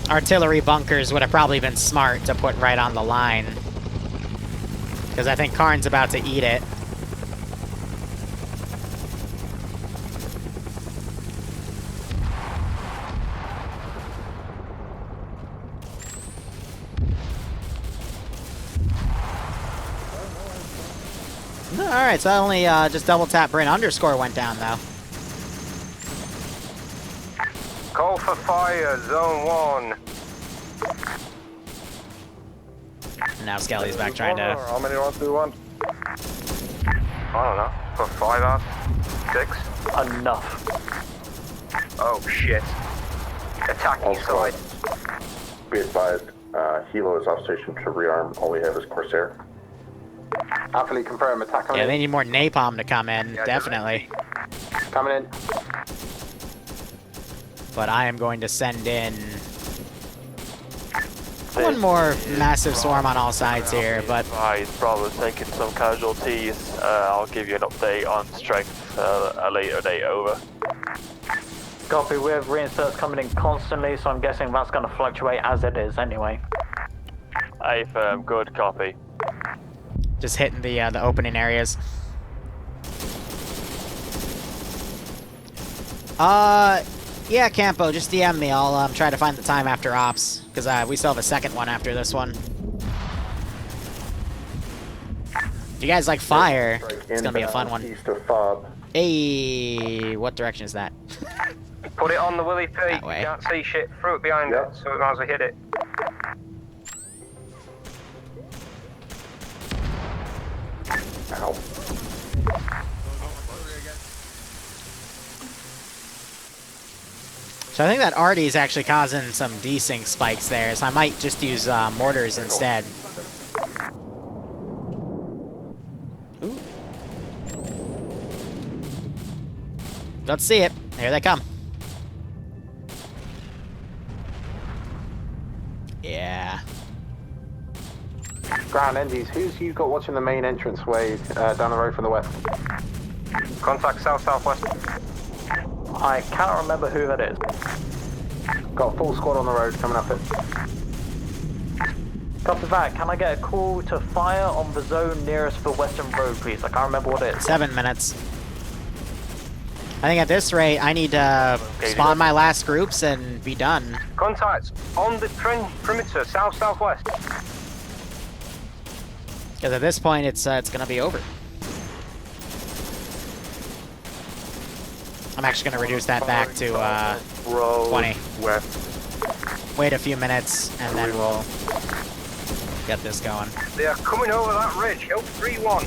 Artillery bunkers would have probably been smart to put right on the line. Because I think Karn's about to eat it. Alright, so I only just double tap Bryn underscore went down though. Call for fire, zone 1. Now Skelly's back trying to... How many rounds do you want? I don't know. For 5 hours? 6? Enough. Oh shit. Attack east side. Be advised, Hilo is off station to rearm. All we have is Corsair. Happily confirm attack coming Yeah, in. they need more napalm to come in, definitely. Coming in. But I am going to send in one more massive swarm on all sides here, but... Bravo's taking some casualties. I'll give you an update on strength a later date, over. Copy, we have reinserts coming in constantly, so I'm guessing that's going to fluctuate as it is anyway. A-firm, good copy. Just hitting the opening areas. Yeah, Campo, just DM me. I'll try to find the time after ops, because we still have a second one after this one. If you guys like fire, it's gonna be a fun one. East of FOB. Hey, what direction is that? Put it on the Willie P. That way. You can't see shit. Throw it behind it, so we might as well hit it. Ow. So I think that Artie is actually causing some desync spikes there, so I might just use mortars instead. Ooh. Let's see it. Here they come. Yeah. Ground Endies, who's you got watching the main entrance way down the road from the west? Contact south-southwest. I cannot remember who that is. Got a full squad on the road coming up it. Copy that. Can I get a call to fire on the zone nearest the western road, please? I can't remember what it is. 7 minutes. I think at this rate, I need to spawn my last groups and be done. Contacts on the perimeter, south-southwest. Because at this point, it's gonna be over. I'm actually gonna reduce that back to 20. Wait a few minutes, and then we'll get this going. They are coming over that ridge. Help 3-1.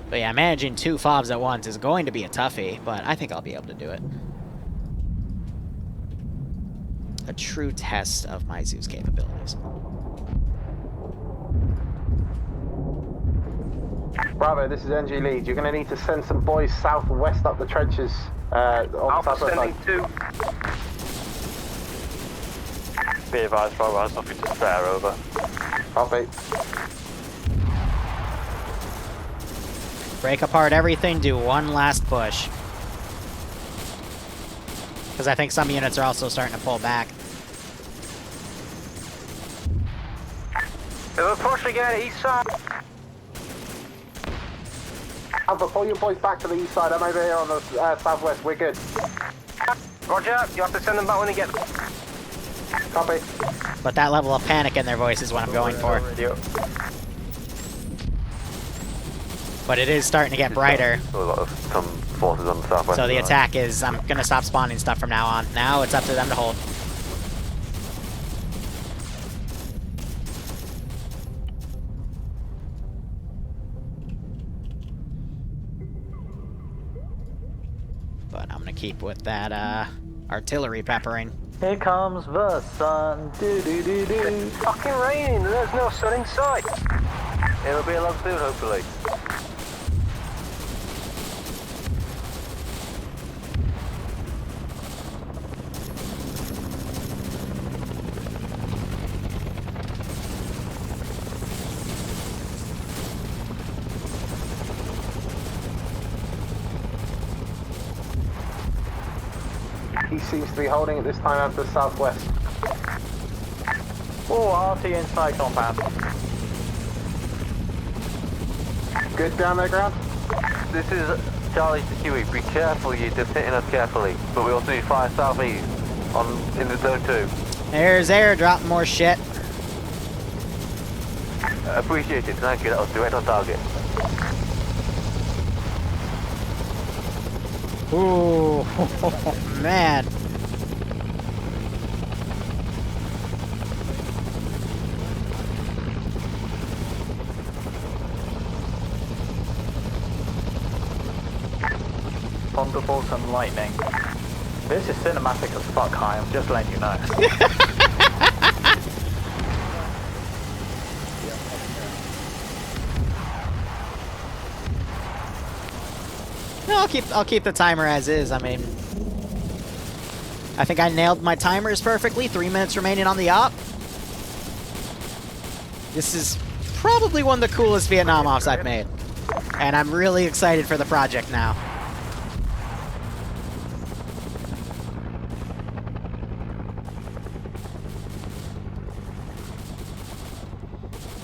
But yeah, managing 2 FOBs at once is going to be a toughie, but I think I'll be able to do it. A true test of my Zeus capabilities. Bravo, this is NG Lead. You're going to need to send some boys southwest up the trenches. On the southwest side. Be advised, Bravo has nothing to spare, over. Copy. Break apart everything, do one last push. Because I think some units are also starting to pull back. They'll push again, east side. Alpha, pull your boys back to the east side. I'm over here on the southwest. We're good. Roger, you have to send them back when they get... Copy. But that level of panic in their voice is what I'm going for. But it is starting to get brighter. A lot of some forces on the southwest. So the attack is, I'm gonna stop spawning stuff from now on. Now it's up to them to hold. But I'm gonna keep with that artillery peppering. Here comes the sun. Do do do do. It's fucking raining. There's no sun in sight. It'll be along soon, hopefully. He seems to be holding at this time out to the southwest. Oh, RT inside compound. Good down there, ground? This is Charlie to Huey. Be careful, you're just hitting us carefully. But we also need fire southeast in the zone 2. There's air, drop more shit. Appreciate it, thank you. That was direct on target. Ooh, man. Thunderbolts and lightning. This is cinematic as fuck, Hi. I'm just letting you know. No, I'll keep the timer as is. I mean, I think I nailed my timers perfectly. 3 minutes remaining on the op. This is probably one of the coolest Vietnam offs I've made, and I'm really excited for the project now.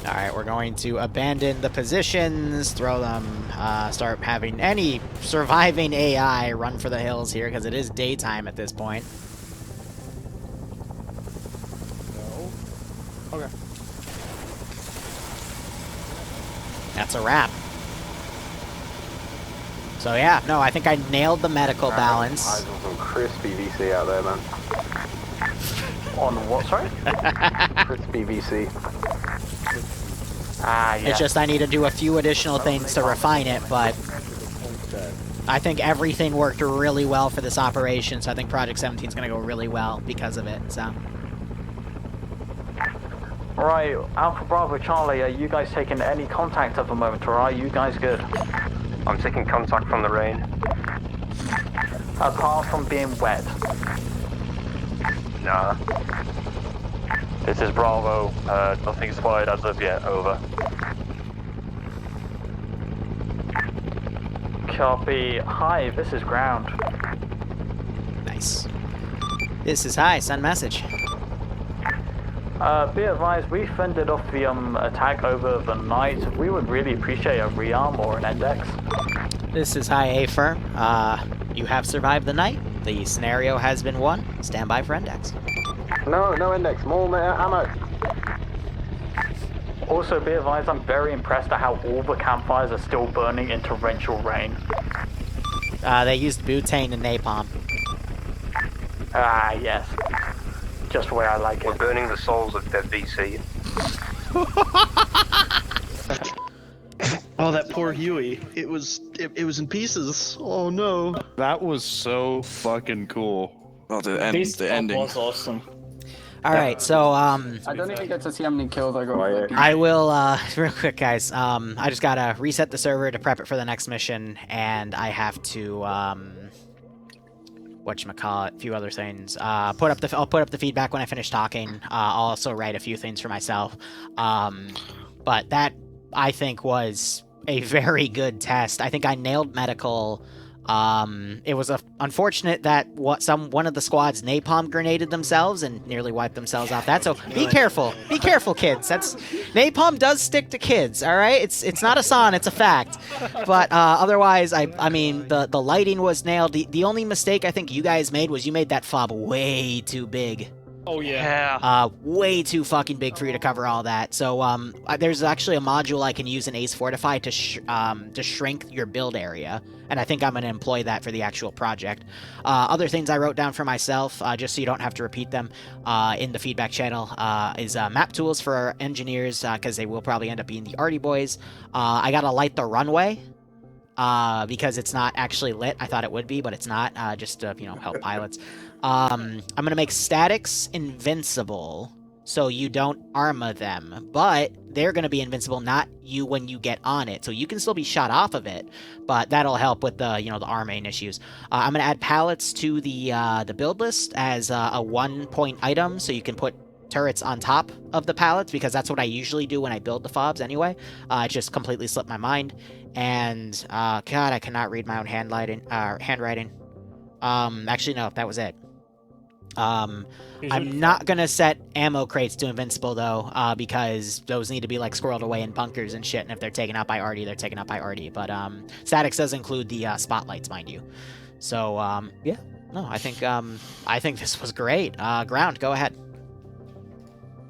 Alright, we're going to abandon the positions, throw them, start having any surviving AI run for the hills here, because it is daytime at this point. No. Okay. That's a wrap. So yeah, no, I think I nailed the medical balance. Eyes on some crispy VC out there, man. On what, sorry? Crispy VC. Ah, yeah. It's just I need to do a few additional things to refine it, but I think everything worked really well for this operation, so I think Project 17 is going to go really well because of it, so. Right, Alpha Bravo Charlie, are you guys taking any contact at the moment, or are you guys good? I'm taking contact from the rain. Apart from being wet. Nah. This is Bravo. Nothing spotted as of yet. Over. Copy. Hi, this is ground. Nice. This is Hi, send message. Be advised, we fended off the attack over the night. We would really appreciate a rearm or an index. This is Hi, A firm. You have survived the night. The scenario has been won. Stand by for index. No index. More ammo. Also, be advised, I'm very impressed at how all the campfires are still burning in torrential rain. They used butane and napalm. Ah, yes. Just the way I like it. We're burning the souls of dead VC. Oh, that poor Huey. It was in pieces. Oh no. That was so fucking cool. Oh, the ending was awesome. Alright, so, I don't even get to see how many kills I got. I will, real quick, guys, I just gotta reset the server to prep it for the next mission, and I have to, whatchamacallit, a few other things. I'll put up the feedback when I finish talking. I'll also write a few things for myself. But that, I think, was a very good test. I think I nailed medical. It was unfortunate that one of the squads napalm grenaded themselves and nearly wiped themselves off. That, so be careful, kids. Napalm does stick to kids. All right, it's not a song, it's a fact. But otherwise, I mean the lighting was nailed. The only mistake I think you guys made was you made that FOB way too big. Oh yeah. Way too fucking big for you to cover all that. So there's actually a module I can use in Ace Fortify to shrink your build area, and I think I'm gonna employ that for the actual project. Other things I wrote down for myself, just so you don't have to repeat them in the feedback channel, is map tools for our engineers, because they will probably end up being the Arty boys. I gotta light the runway. Because it's not actually lit. I thought it would be, but it's not, just to, help pilots. I'm gonna make statics invincible, so you don't armor them, but they're gonna be invincible, not you when you get on it. So you can still be shot off of it, but that'll help with the, the arming issues. I'm gonna add pallets to the build list as a 1-point item, so you can put turrets on top of the pallets, because that's what I usually do when I build the FOBs anyway. It just completely slipped my mind. And, God, I cannot read my own handwriting. Actually, no, that was it. I'm not gonna set ammo crates to invincible, though, because those need to be, squirreled away in bunkers and shit, and if they're taken out by Arty, they're taken out by Arty. But, statics does include the, spotlights, mind you. So, yeah. No, I think this was great. Ground, go ahead.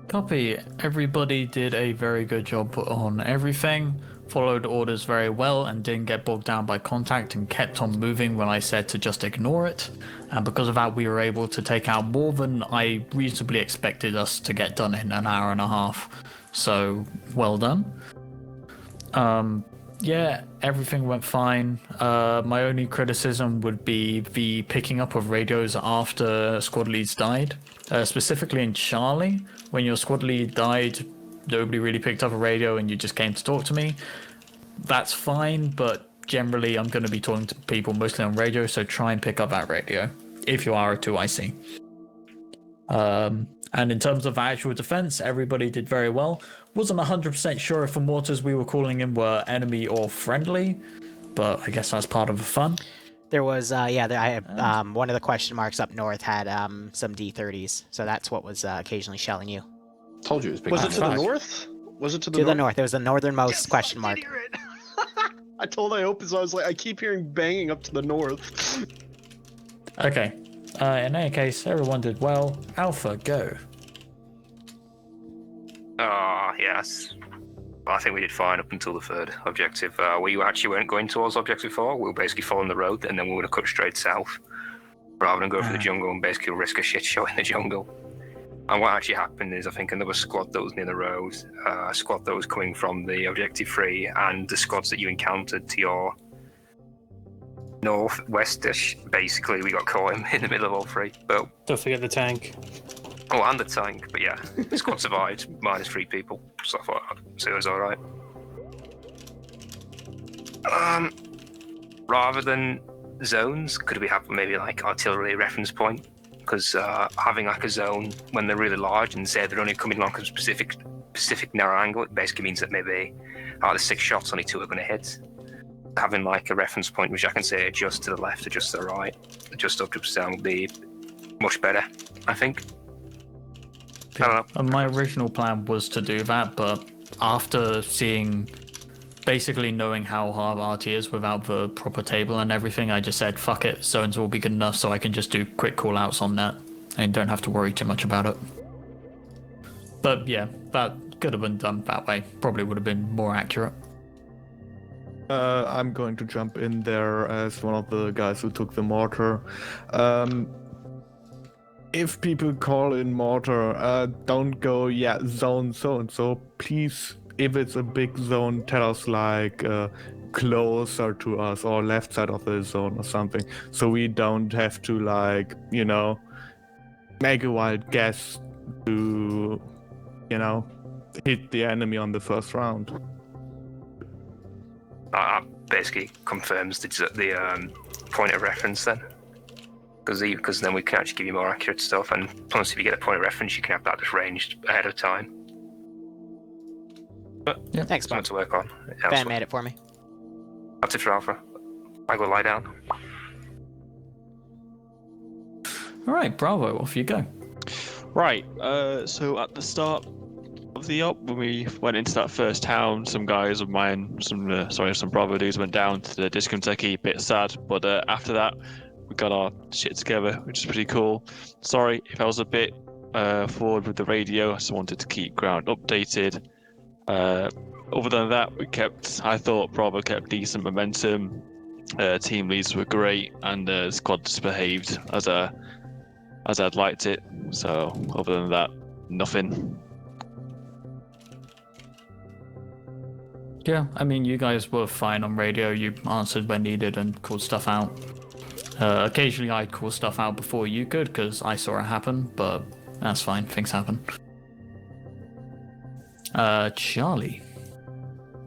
Copy. Everybody did a very good job on everything. Followed orders very well and didn't get bogged down by contact and kept on moving when I said to just ignore it. And because of that, we were able to take out more than I reasonably expected us to get done in an hour and a half. So, well done. Yeah, everything went fine. My only criticism would be the picking up of radios after squad leads died. Specifically in Charlie, when your squad lead died, nobody really picked up a radio and you just came to talk to me. That's fine, but generally I'm going to be talking to people mostly on radio, so try and pick up that radio if you are a 2IC. And in terms of actual defense, everybody did very well. Wasn't 100% sure if the mortars we were calling in were enemy or friendly, but I guess that's part of the fun. There was, one of the question marks up north had some D30s, so that's what was occasionally shelling you. Told you it was big. Was it to the north? Was it to the north? north? To the north. It was the northernmost question mark. I told I opened, so I was like, I keep hearing banging up to the north. Okay. In any case, everyone did well. Alpha, go. Yes. I think we did fine up until the third objective. We actually weren't going towards objective 4. We were basically following the road, and then we would have cut straight south, rather than go through the jungle and basically risk a shit show in the jungle. And what actually happened is, I think another squad that was near the road, a squad that was coming from the objective 3, and the squads that you encountered to your northwestish, basically we got caught in the middle of all three. But don't forget the tank. Oh, and the tank, but yeah, the squad survived, minus 3 people, so I thought so it was alright. Rather than zones, could we have maybe like artillery reference point? Because having like a zone when they're really large and say they're only coming along a specific narrow angle, it basically means that maybe out of the 6 shots, only 2 are going to hit. Having like a reference point, which I can say adjust to the left, adjust to the right, adjust up, adjust down, would be much better, I think. I don't know. My original plan was to do that, but after basically knowing how hard RT is without the proper table and everything, I just said, fuck it, zones will be good enough so I can just do quick call-outs on that and don't have to worry too much about it. But yeah, that could have been done that way. Probably would have been more accurate. I'm going to jump in there as one of the guys who took the mortar. If people call in mortar, don't go, zone so-and-so. Please, if it's a big zone, tell us like closer to us or left side of the zone or something. So we don't have to like, make a wild guess to, hit the enemy on the first round. Basically confirms the point of reference then. Because then we can actually give you more accurate stuff, and plus if you get a point of reference, you can have that just ranged ahead of time. But yeah, thanks, Bob. To work on. Ben made it for me. That's it for Alpha. I go lie down. All right, Bravo, off you go. Right. So at the start of the op, when we went into that first town, some guys of mine, some Bravo dudes went down to the discotheque, a bit sad, but after that, we got our shit together, which is pretty cool. Sorry if I was a bit forward with the radio. I just wanted to keep ground updated. Other than that, I thought Bravo kept decent momentum. Team leads were great, and the squad just behaved as I'd liked it. So other than that, nothing. Yeah, I mean, you guys were fine on radio. You answered when needed and called stuff out. Occasionally I'd call stuff out before you could, because I saw it happen, but that's fine, things happen. Charlie.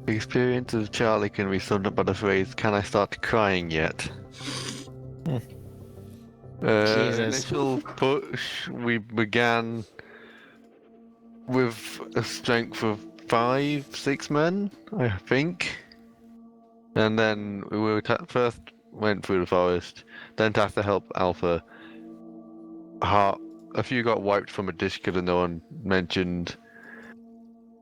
The experience of Charlie can be summed up by the phrase, can I start crying yet? Initial push, we began with a strength of 5-6 men, I think. And then we were first went through the forest, then to have to help Alpha. A few got wiped from a dish that no one mentioned,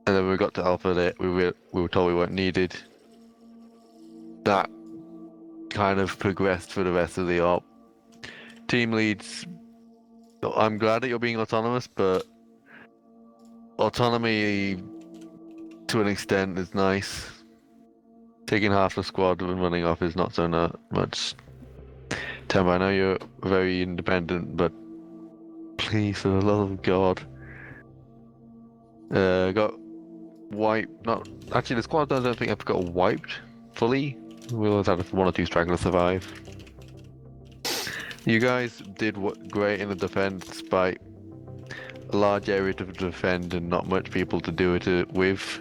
and then when we got to Alpha, we were told we weren't needed. That kind of progressed for the rest of the op. Team leads, I'm glad that you're being autonomous, but autonomy to an extent is nice. Taking half the squad and running off is not so much. Temba, I know you're very independent, but please, for the love of God. Got wiped. Not actually, the squad I don't think ever got wiped, fully. We always had 1 or 2 stragglers survive. You guys did great in the defense, despite a large area to defend and not much people to do it with.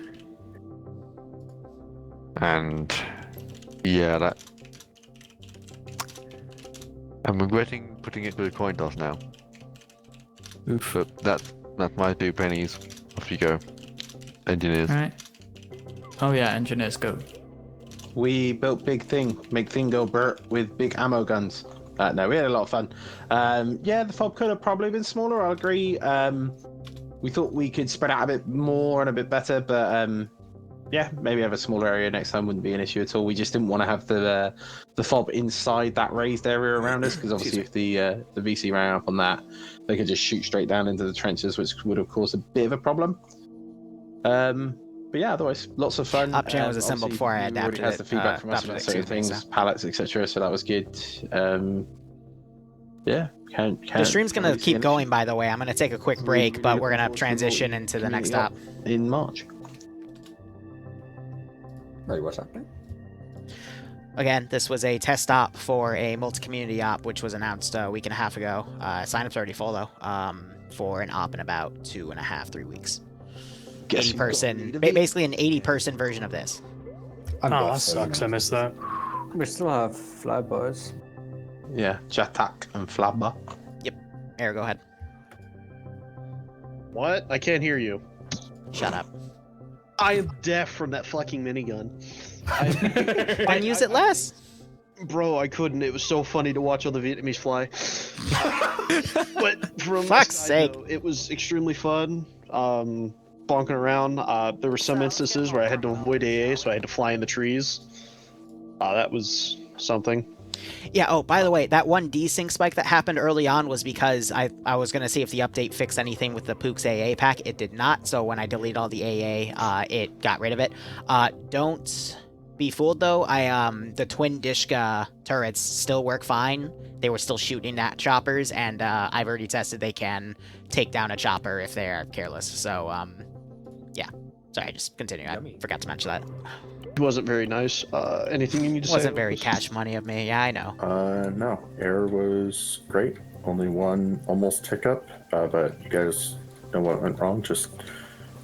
And yeah, that I'm regretting putting it to a coin toss now. Oof. But that's my 2 pennies. Off you go, engineers. All right. Oh yeah, engineers go. We built big thing, make thing go Bert with big ammo guns. No, we had a lot of fun. Yeah, the FOB could have probably been smaller, I'll agree. We thought we could spread out a bit more and a bit better, but yeah, maybe have a smaller area next time wouldn't be an issue at all. We just didn't want to have the FOB inside that raised area around us, because obviously if the VC ran up on that, they could just shoot straight down into the trenches, which would have caused a bit of a problem. But yeah, otherwise, lots of fun. Opgen was assembled before I adapted has the feedback from us about certain things, pallets, etc. So that was good. Yeah, the stream's gonna keep going. By the way, I'm gonna take a quick break, but we're gonna transition into the next stop in March. Wait, what's happening? Again, this was a test stop for a multi-community op, which was announced a week and a half ago. Sign-up's already full though, for an op in about 2.5, 3 weeks. 80-person, basically an 80-person version of this. Oh, that sucks. I missed that. We still have flyboys. Yeah, Jatak and Flabba. Yep. Air, go ahead. What? I can't hear you. Shut up. I am deaf from that fucking minigun. Then use it less. Bro, I couldn't. It was so funny to watch all the Vietnamese fly. But from fuck's sake, though, it was extremely fun. Bonking around. There were some instances where I had to avoid AA, so I had to fly in the trees. That was something. Yeah, oh, by the way, that one desync spike that happened early on was because I was going to see if the update fixed anything with the Pooks AA pack. It did not, so when I deleted all the AA, it got rid of it. Don't be fooled, though. The twin Dishka turrets still work fine. They were still shooting at choppers, and I've already tested they can take down a chopper if they're careless. So, yeah. Sorry, just continue. I forgot to mention that. It wasn't very nice. Anything you need to say? Wasn't very cash money of me. Yeah, I know. No. Air was great. Only one almost hiccup, but you guys know what went wrong. Just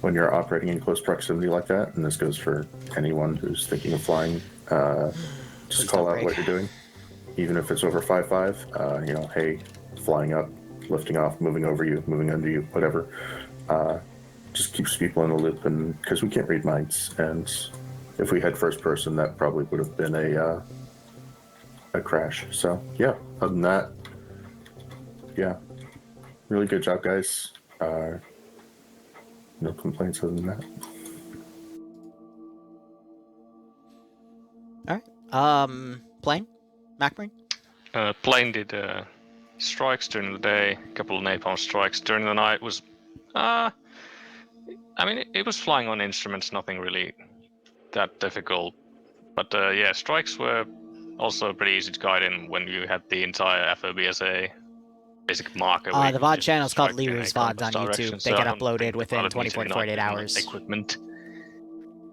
when you're operating in close proximity like that, and this goes for anyone who's thinking of flying, just call out what you're doing. Even if it's over 5.5, you know, hey, flying up, lifting off, moving over you, moving under you, whatever. Just keeps people in the loop, and because we can't read minds, and if we had first person, that probably would have been a crash. So yeah, other than that, yeah, really good job, guys. No complaints other than that. All right. Plane? MacMarine? Plane did strikes during the day, a couple of napalm strikes. During the night was, I mean, it was flying on instruments, nothing really that difficult. But yeah, strikes were also pretty easy to guide in when you had the entire FOB as a basic marker. The VOD channel is called Liru's VODs on YouTube. They get uploaded within 24 to 48 hours. Equipment.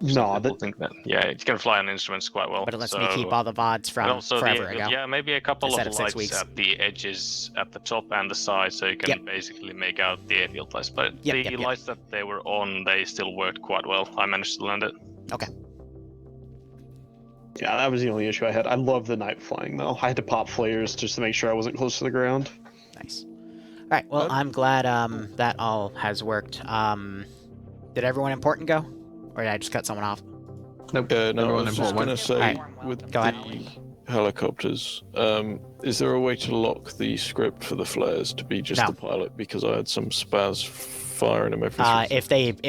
No, I think that yeah, you can fly on instruments quite well. But it lets me keep all the VODs from forever ago. Yeah, maybe a couple Instead of of 6 lights weeks. at the edges, at the top and the side, so you can basically make out the airfield lights. But the lights that they were on, they still worked quite well. I managed to land it. Okay. Yeah, that was the only issue I had. I love the night flying, though. I had to pop flares just to make sure I wasn't close to the ground. Nice. All right, well, I'm glad that all has worked. Did everyone important go? Or did I just cut someone off? Nope. No, I was just going to say, with go the ahead. helicopters, is there a way to lock the script for the flares to be just No. the pilot? Because I had some spaz firing them every If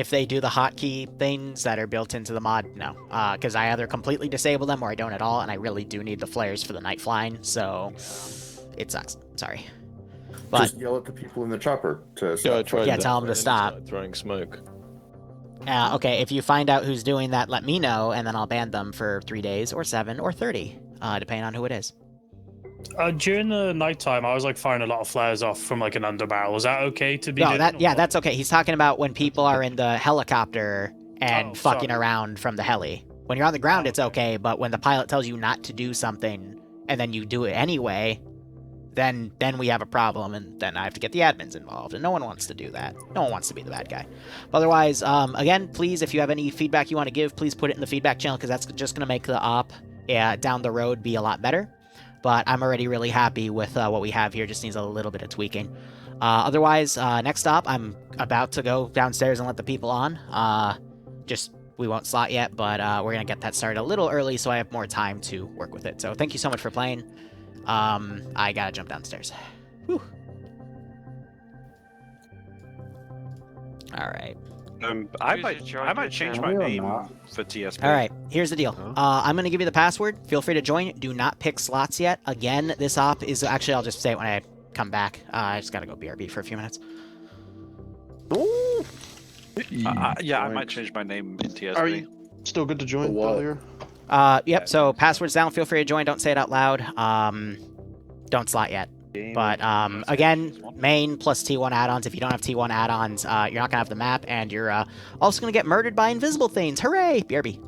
they do the hotkey things that are built into the mod, no. Because I either completely disable them or I don't at all, and I really do need the flares for the night flying, so it sucks. Sorry. But Just yell at the people in the chopper to stop. Yeah, I tried that. tell them to stop. Throwing smoke. Okay, if you find out who's doing that, let me know, and then I'll ban them for 3 days, or 7, or 30, depending on who it is. During the nighttime, I was like firing a lot of flares off from like an underbarrel. Is that okay to be? No, that's okay. He's talking about when people are in the helicopter and fucking around from the heli. When you're on the ground, it's okay, but when the pilot tells you not to do something, and then you do it anyway, then we have a problem, and then I have to get the admins involved, and no one wants to do that. No one wants to be the bad guy. But otherwise, again, please, if you have any feedback you want to give, please put it in the feedback channel, because that's just going to make the op down the road be a lot better. But I'm already really happy with what we have here. Just needs a little bit of tweaking. Otherwise, next stop, I'm about to go downstairs and let the people on. We won't slot yet, but we're going to get that started a little early so I have more time to work with it. So thank you so much for playing. I got to jump downstairs. Whew. All right. I might change my name for TSP. All right, here's the deal. I'm going to give you the password. Feel free to join. Do not pick slots yet. Again, this op is... Actually, I'll just say it when I come back. I just got to go BRB for a few minutes. Ooh. Yeah, I might change my name in TSP. Are you still good to join earlier? Yep, so password's down. Feel free to join. Don't say it out loud. Don't slot yet. But, again, main plus T1 add-ons. If you don't have T1 add-ons, you're not going to have the map, and you're also going to get murdered by invisible things. Hooray! BRB.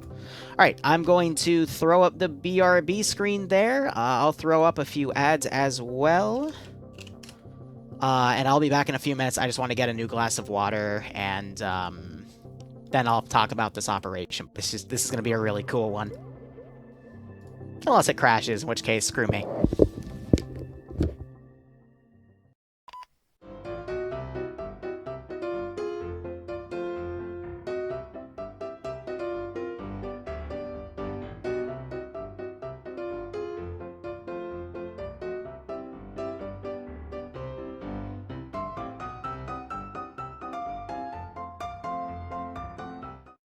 Alright, I'm going to throw up the BRB screen there. I'll throw up a few ads as well. And I'll be back in a few minutes. I just want to get a new glass of water, and then I'll talk about this operation. This is going to be a really cool one. Unless it crashes, in which case, screw me.